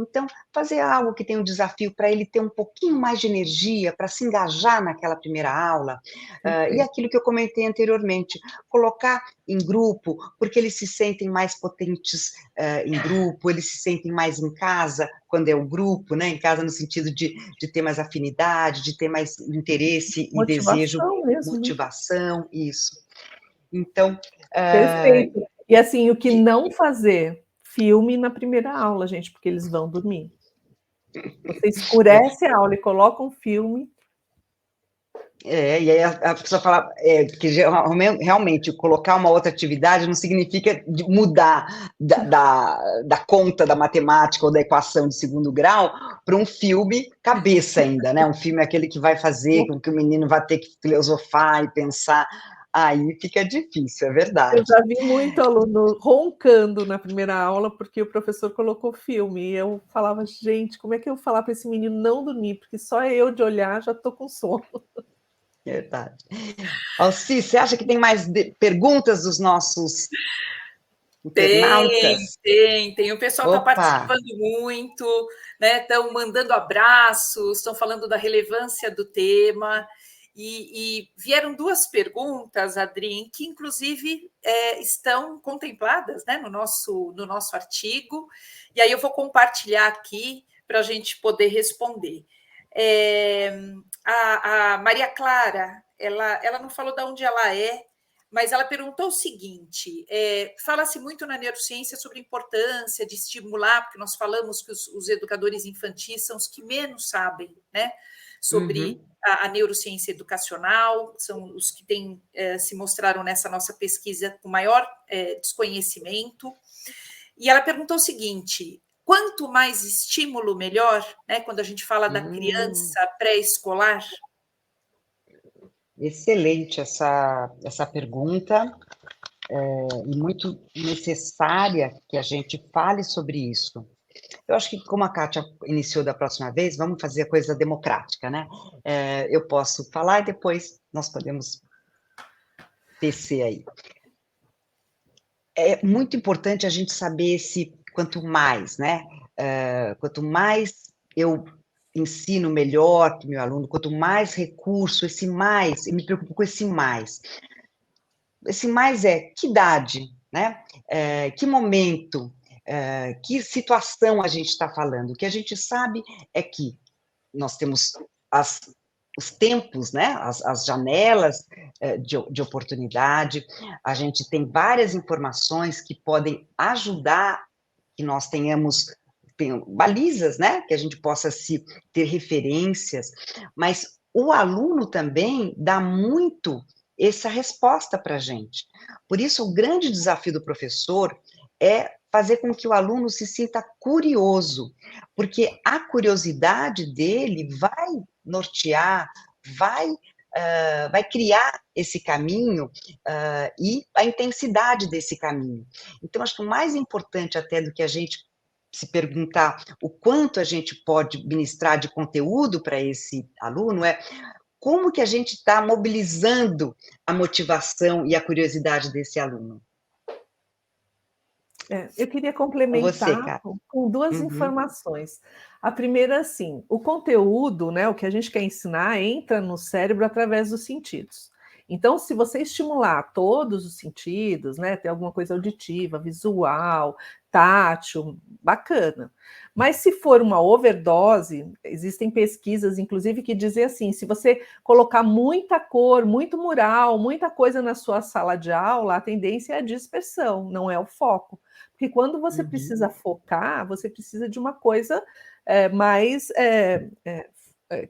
Então, fazer algo que tem um desafio para ele ter um pouquinho mais de energia, para se engajar naquela primeira aula, e aquilo que eu comentei anteriormente, colocar em grupo, porque eles se sentem mais potentes em grupo, eles se sentem mais em casa, quando é o grupo, né? Em casa no sentido de ter mais afinidade, de ter mais interesse e desejo, mesmo, motivação, isso. Então... Perfeito. E assim, o que não fazer? Filme na primeira aula, gente, porque eles vão dormir. Você escurece a aula e coloca um filme. E aí a pessoa fala que realmente colocar uma outra atividade não significa mudar da conta da matemática ou da equação de segundo grau para um filme cabeça ainda, né? Um filme aquele que vai fazer com que o menino vá ter que filosofar e pensar. Aí fica difícil, é verdade. Eu já vi muito aluno roncando na primeira aula porque o professor colocou filme. E eu falava, gente, como é que eu vou falar para esse menino não dormir? Porque só eu de olhar já estou com sono. Verdade. Alci, você acha que tem mais perguntas dos nossos internautas? Tem. O pessoal está participando muito, né? Estão mandando abraços, estão falando da relevância do tema. E vieram 2 perguntas, Adri, que inclusive estão contempladas, né, no nosso artigo, e aí eu vou compartilhar aqui para a gente poder responder. A Maria Clara, ela não falou de onde ela é, mas ela perguntou o seguinte: fala-se muito na neurociência sobre a importância de estimular, porque nós falamos que os educadores infantis são os que menos sabem, né, sobre a neurociência educacional, são os que se mostraram nessa nossa pesquisa com maior desconhecimento. E ela perguntou o seguinte: quanto mais estímulo, melhor, né, quando a gente fala da criança pré-escolar? Excelente essa pergunta, e muito necessária que a gente fale sobre isso. Eu acho que, como a Kátia iniciou da próxima vez, vamos fazer a coisa democrática, né? Eu posso falar e depois nós podemos tecer aí. É muito importante a gente saber se, quanto mais, né? Quanto mais eu ensino melhor para o meu aluno, quanto mais recurso, esse mais, eu me preocupo com esse mais. Esse mais é que idade, né? Que momento, que situação a gente está falando. O que a gente sabe é que nós temos os tempos, né? As janelas de oportunidade, a gente tem várias informações que podem ajudar que nós tenhamos balizas, né? Que a gente possa ter referências, mas o aluno também dá muito essa resposta para a gente. Por isso, o grande desafio do professor é fazer com que o aluno se sinta curioso, porque a curiosidade dele vai nortear, vai criar esse caminho e a intensidade desse caminho. Então, acho que o mais importante até do que a gente se perguntar o quanto a gente pode ministrar de conteúdo para esse aluno é como que a gente está mobilizando a motivação e a curiosidade desse aluno. Eu queria Com você, complementar Kátia. com duas informações. A primeira, assim, o conteúdo, né, o que a gente quer ensinar, entra no cérebro através dos sentidos. Então, se você estimular todos os sentidos, né, ter alguma coisa auditiva, visual, tátil, bacana. Mas se for uma overdose, existem pesquisas, inclusive, que dizem assim: se você colocar muita cor, muito mural, muita coisa na sua sala de aula, a tendência é a dispersão, não é o foco. Porque quando você precisa focar, você precisa de uma coisa mais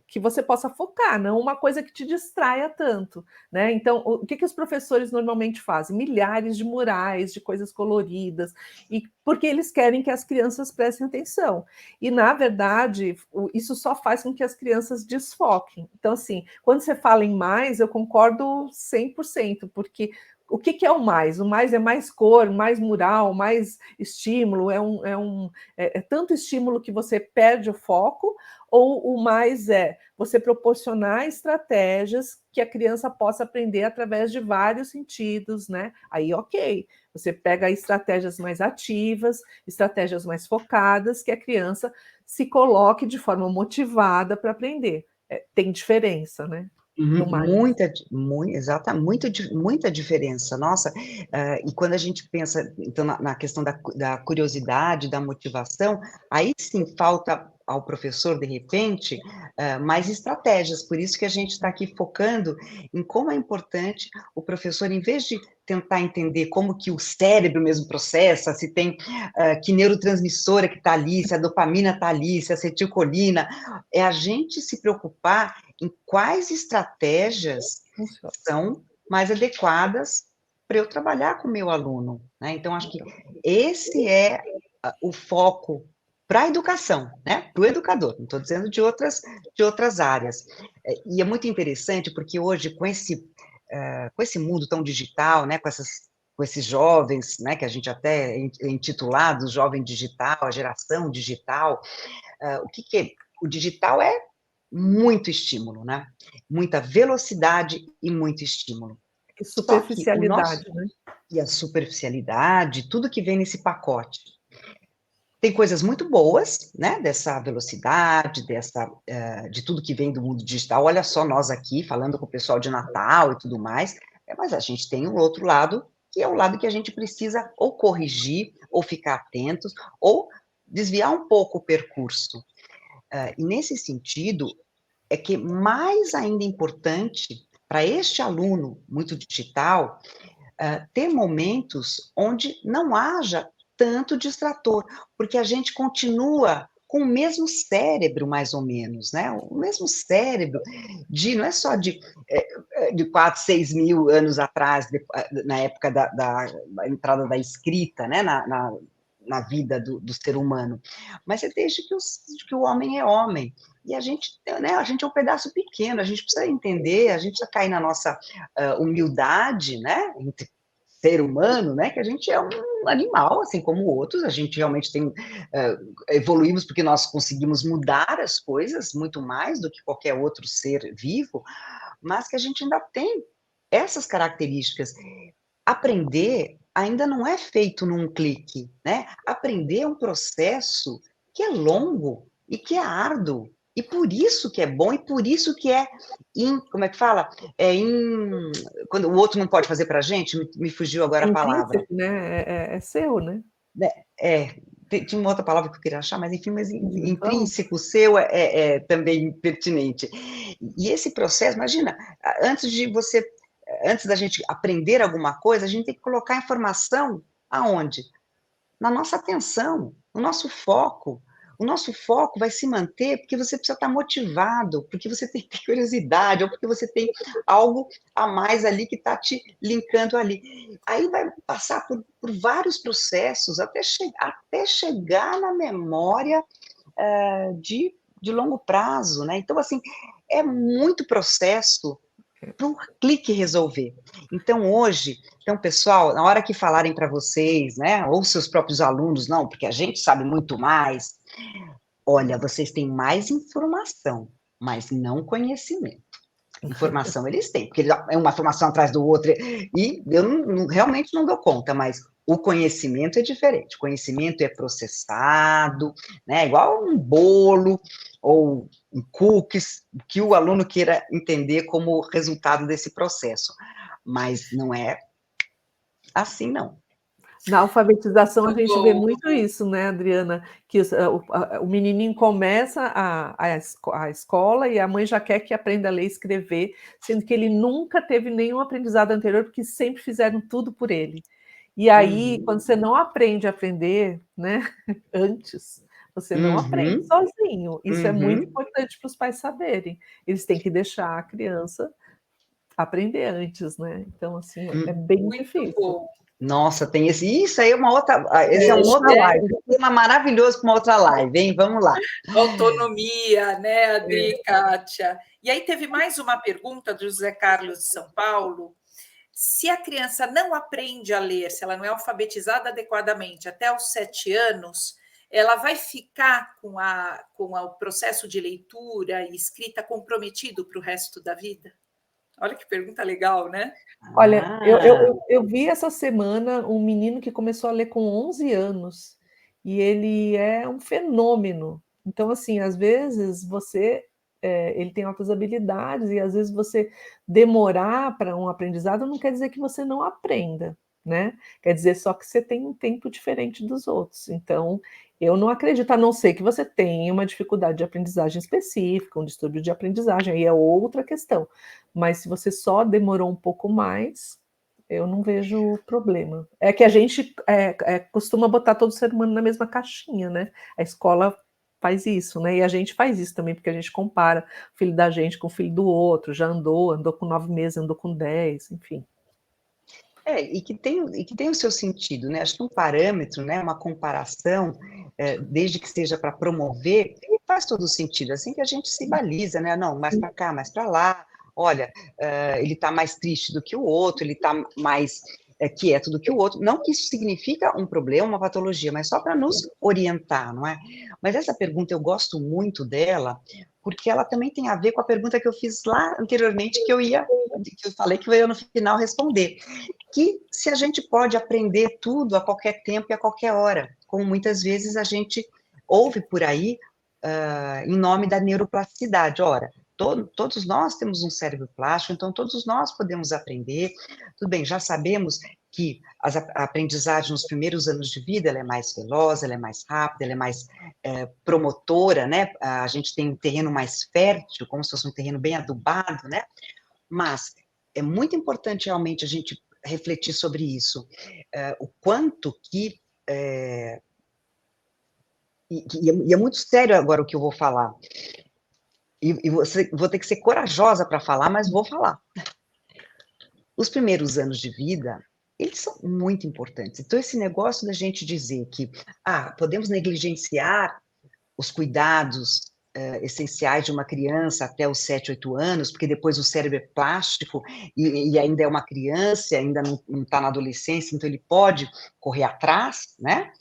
que você possa focar, não uma coisa que te distraia tanto, né? Então, o que os professores normalmente fazem? Milhares de murais, de coisas coloridas, e porque eles querem que as crianças prestem atenção. E, na verdade, isso só faz com que as crianças desfoquem. Então, assim, quando você fala em mais, eu concordo 100%, porque o que é o mais? O mais é mais cor, mais mural, mais estímulo, é tanto estímulo que você perde o foco, ou o mais é você proporcionar estratégias que a criança possa aprender através de vários sentidos, né? Aí, ok, você pega estratégias mais ativas, estratégias mais focadas, que a criança se coloque de forma motivada para aprender. Tem diferença, né? Muita diferença, nossa, e quando a gente pensa, então, na questão da curiosidade, da motivação, aí sim falta ao professor, de repente, mais estratégias, por isso que a gente está aqui focando em como é importante o professor, em vez de tentar entender como que o cérebro mesmo processa, se tem que neurotransmissora que está ali, se a dopamina está ali, se a acetilcolina, é a gente se preocupar em quais estratégias são mais adequadas para eu trabalhar com o meu aluno, né? Então, acho que esse é o foco para a educação, né? Para o educador, não estou dizendo de outras áreas. E é muito interessante, porque hoje, com esse mundo tão digital, né? Com esses jovens, né? Que a gente até é intitulado jovem digital, a geração digital, o digital é muito estímulo, né? Muita velocidade e muito estímulo. E superficialidade, né? E a superficialidade, tudo que vem nesse pacote. Tem coisas muito boas, né? Dessa velocidade, de tudo que vem do mundo digital. Olha só, nós aqui falando com o pessoal de Natal e tudo mais, mas a gente tem um outro lado, que é o lado que a gente precisa ou corrigir, ou ficar atentos, ou desviar um pouco o percurso. E nesse sentido, é que mais ainda importante para este aluno muito digital, ter momentos onde não haja tanto distrator, porque a gente continua com o mesmo cérebro, mais ou menos, né? O mesmo cérebro, não é só de 4, 6 mil anos atrás, na época da entrada da escrita, né? na vida do ser humano, mas é desde que o homem é homem. E a gente, né, a gente é um pedaço pequeno, a gente precisa entender, a gente precisa cair na nossa humildade, né, entre ser humano, né, que a gente é um animal, assim como outros, a gente realmente evoluímos porque nós conseguimos mudar as coisas muito mais do que qualquer outro ser vivo, mas que a gente ainda tem essas características. Aprender ainda não é feito num clique, né? Aprender é um processo que é longo e que é árduo, e por isso que é bom, e por isso que como é que fala? Quando o outro não pode fazer para a gente, me fugiu agora a palavra. Né? É seu, né? Tinha uma outra palavra que eu queria achar, mas enfim, intrínseco, seu é também pertinente. E esse processo, imagina, antes da gente aprender alguma coisa, a gente tem que colocar a informação aonde? Na nossa atenção, no nosso foco. O nosso foco vai se manter porque você precisa estar motivado, porque você tem curiosidade, ou porque você tem algo a mais ali que está te linkando ali. Aí vai passar por vários processos até chegar na memória de longo prazo, né? Então, assim, é muito processo para um clique resolver. Então, hoje, pessoal, na hora que falarem para vocês, né, ou seus próprios alunos, não, porque a gente sabe muito mais, olha, vocês têm mais informação, mas não conhecimento. Informação eles têm, porque é uma informação atrás do outro, e eu realmente não dou conta, mas o conhecimento é diferente. O conhecimento é processado, né, igual um bolo ou um cookies, que o aluno queira entender como resultado desse processo. Mas não é assim, não. Na alfabetização a gente vê muito isso, né, Adriana? Que o menininho começa a escola e a mãe já quer que aprenda a ler e escrever, sendo que ele nunca teve nenhum aprendizado anterior, porque sempre fizeram tudo por ele. E aí, quando você não aprende a aprender, né, antes, você não aprende sozinho. Isso é muito importante para os pais saberem. Eles têm que deixar a criança aprender antes, né? Então, assim, é bem muito difícil. Bom. Nossa, tem isso aí é uma outra, esse é um outro tema maravilhoso para uma outra live, hein? Vamos lá. Autonomia, né, Adri, Kátia? E aí teve mais uma pergunta do José Carlos de São Paulo. Se a criança não aprende a ler, se ela não é alfabetizada adequadamente até os 7 anos, ela vai ficar com o processo de leitura e escrita comprometido para o resto da vida? Olha que pergunta legal, né? Olha, eu vi essa semana um menino que começou a ler com 11 anos, e ele é um fenômeno. Então, assim, às vezes ele tem altas habilidades, e às vezes você demorar para um aprendizado não quer dizer que você não aprenda, né? Quer dizer só que você tem um tempo diferente dos outros. Então, eu não acredito, a não ser que você tenha uma dificuldade de aprendizagem específica, um distúrbio de aprendizagem, aí é outra questão. Mas se você só demorou um pouco mais, eu não vejo problema. É que a gente costuma botar todo ser humano na mesma caixinha, né? A escola faz isso, né? E a gente faz isso também, porque a gente compara o filho da gente com o filho do outro, já andou com 9 meses, andou com 10, enfim. E que tem o seu sentido, né? Acho que um parâmetro, né, uma comparação, desde que seja para promover, faz todo sentido, assim que a gente se baliza, né? Não, mais para cá, mais para lá, olha, ele está mais triste do que o outro, ele está mais quieto do que o outro, não que isso significa um problema, uma patologia, mas só para nos orientar, não é? Mas essa pergunta eu gosto muito dela, porque ela também tem a ver com a pergunta que eu fiz lá anteriormente, que eu falei que eu ia no final responder, que se a gente pode aprender tudo a qualquer tempo e a qualquer hora, como muitas vezes a gente ouve por aí, em nome da neuroplasticidade. Ora, todos nós temos um cérebro plástico, então todos nós podemos aprender. Tudo bem, já sabemos que a aprendizagem nos primeiros anos de vida ela é mais veloz, ela é mais rápida, ela é mais promotora, né? A gente tem um terreno mais fértil, como se fosse um terreno bem adubado, né? Mas é muito importante realmente a gente refletir sobre isso, o quanto que e é muito sério agora o que eu vou falar, e vou ter que ser corajosa para falar, mas vou falar. Os primeiros anos de vida, eles são muito importantes. Então, esse negócio da gente dizer que, podemos negligenciar os cuidados essenciais de uma criança até os 7, 8 anos, porque depois o cérebro é plástico e ainda é uma criança, ainda não está na adolescência, então ele pode correr atrás, né?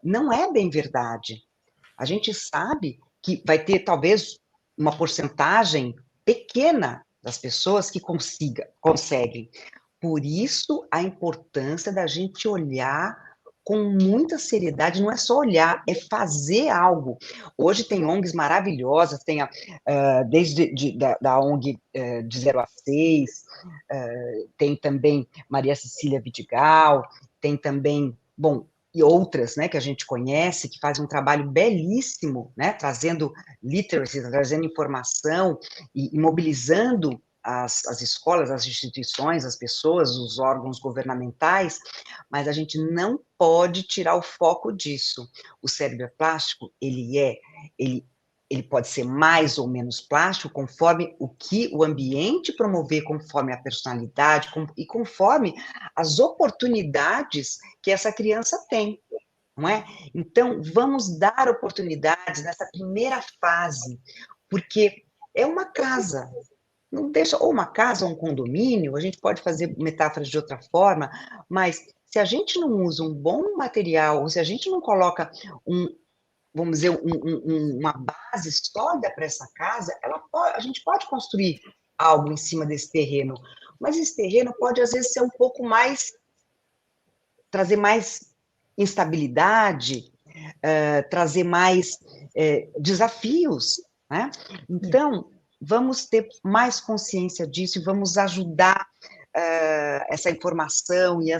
Não é bem verdade. A gente sabe que vai ter, talvez, uma porcentagem pequena das pessoas que conseguem. Por isso, a importância da gente olhar com muita seriedade, não é só olhar, é fazer algo. Hoje tem ONGs maravilhosas, tem desde da ONG de 0 a 6, tem também Maria Cecília Vidigal, tem também, bom, e outras, né, que a gente conhece, que fazem um trabalho belíssimo, né, trazendo literacy, trazendo informação e mobilizando as escolas, as instituições, as pessoas, os órgãos governamentais, mas a gente não pode tirar o foco disso. O cérebro é plástico, ele pode ser mais ou menos plástico, conforme o que o ambiente promover, conforme a personalidade, e conforme as oportunidades que essa criança tem, não é? Então, vamos dar oportunidades nessa primeira fase, porque é uma casa, não deixa, ou uma casa, ou um condomínio, a gente pode fazer metáforas de outra forma, mas se a gente não usa um bom material, ou se a gente não coloca vamos dizer, uma base sólida para essa casa, a gente pode construir algo em cima desse terreno, mas esse terreno pode, às vezes, ser um pouco mais, trazer mais instabilidade, trazer mais desafios, né? Então, vamos ter mais consciência disso e vamos ajudar essa informação e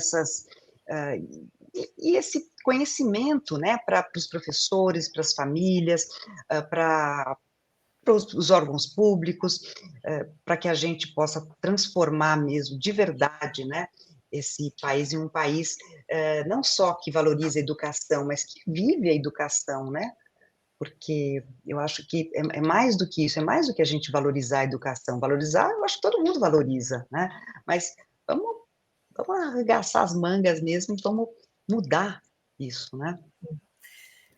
esse conhecimento, né, para os professores, para as famílias, para os órgãos públicos, para que a gente possa transformar mesmo, de verdade, né, esse país em um país não só que valoriza a educação, mas que vive a educação, né? Porque eu acho que é mais do que isso, é mais do que a gente valorizar a educação. Valorizar, eu acho que todo mundo valoriza, né? Mas vamos arregaçar as mangas mesmo e vamos mudar isso, né?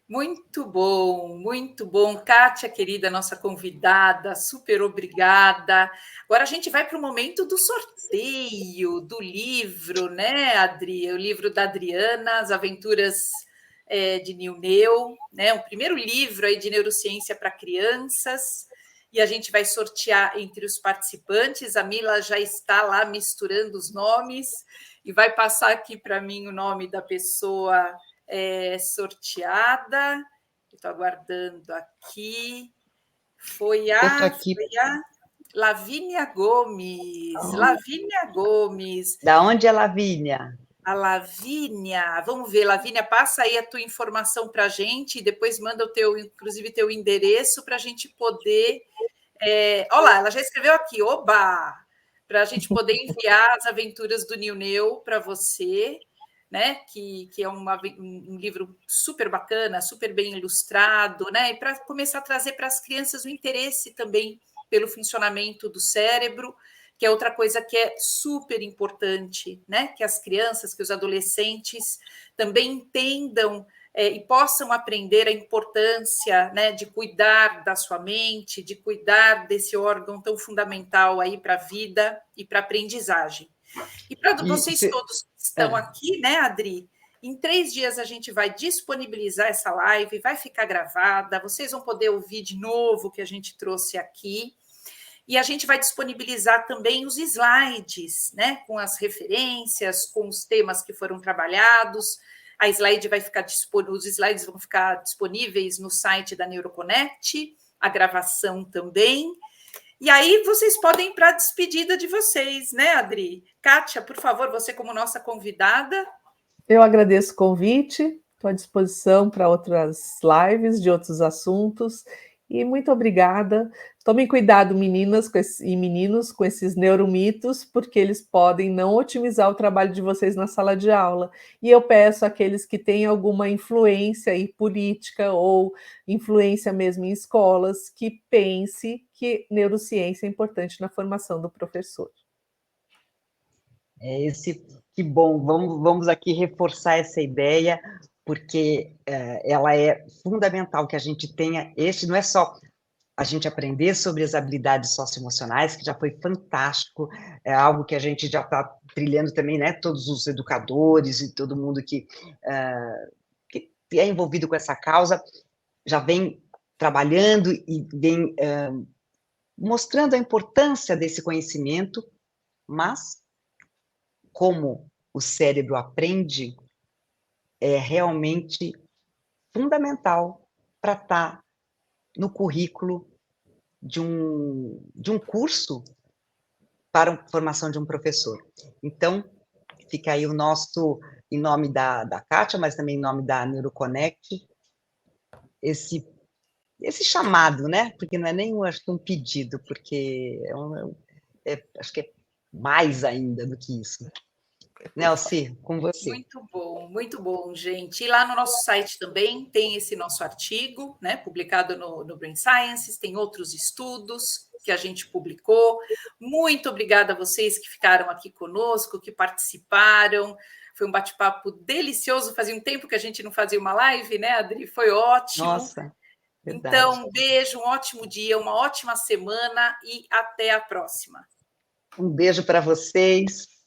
Muito bom, muito bom. Kátia, querida, nossa convidada, super obrigada. Agora a gente vai para o momento do sorteio do livro, né, Adri? O livro da Adriana, As Aventuras de Neo, né? O primeiro livro aí de neurociência para crianças. E a gente vai sortear entre os participantes. A Mila já está lá misturando os nomes e vai passar aqui para mim o nome da pessoa sorteada. Estou aguardando aqui. Foi a Lavínia Gomes. Lavínia Gomes. Da onde é Lavínia? A Lavínia, vamos ver, Lavínia, passa aí a tua informação para a gente e depois manda inclusive teu endereço para a gente poder. Olha lá, ela já escreveu aqui, oba! Para a gente poder enviar as aventuras do Neo para você, né? Que é um livro super bacana, super bem ilustrado, né? E para começar a trazer para as crianças o interesse também pelo funcionamento do cérebro, que é outra coisa que é super importante, né? Que as crianças, que os adolescentes também entendam e possam aprender a importância, né, de cuidar da sua mente, de cuidar desse órgão tão fundamental aí para a vida e para a aprendizagem. E para vocês todos que estão aqui, né, Adri? Em 3 dias a gente vai disponibilizar essa live, vai ficar gravada, vocês vão poder ouvir de novo o que a gente trouxe aqui. E a gente vai disponibilizar também os slides, né, com as referências, com os temas que foram trabalhados. A slide vai ficar os slides vão ficar disponíveis no site da Neuroconnect, a gravação também. E aí vocês podem ir para a despedida de vocês, né, Adri? Kátia, por favor, você como nossa convidada. Eu agradeço o convite, estou à disposição para outras lives de outros assuntos. E muito obrigada. Tomem cuidado, meninas e meninos, com esses neuromitos, porque eles podem não otimizar o trabalho de vocês na sala de aula. E eu peço àqueles que têm alguma influência aí política ou influência mesmo em escolas, que pense que neurociência é importante na formação do professor. Esse Que bom, vamos aqui reforçar essa ideia, porque ela é fundamental que a gente tenha não é só a gente aprender sobre as habilidades socioemocionais, que já foi fantástico, é algo que a gente já está trilhando também, né, todos os educadores e todo mundo que é envolvido com essa causa, já vem trabalhando e vem mostrando a importância desse conhecimento, mas como o cérebro aprende é realmente fundamental para estar no currículo de um curso para a formação de um professor. Então, fica aí o nosso, em nome da Kátia, mas também em nome da Neuroconnect, esse chamado, né? Porque não é nem, acho que um pedido, porque acho que é mais ainda do que isso. Nelci, com você. Muito bom, gente. E lá no nosso site também tem esse nosso artigo, né, publicado no Brain Sciences, tem outros estudos que a gente publicou. Muito obrigada a vocês que ficaram aqui conosco, que participaram. Foi um bate-papo delicioso. Fazia um tempo que a gente não fazia uma live, né, Adri? Foi ótimo. Nossa, verdade. Então, um beijo, um ótimo dia, uma ótima semana e até a próxima. Um beijo para vocês.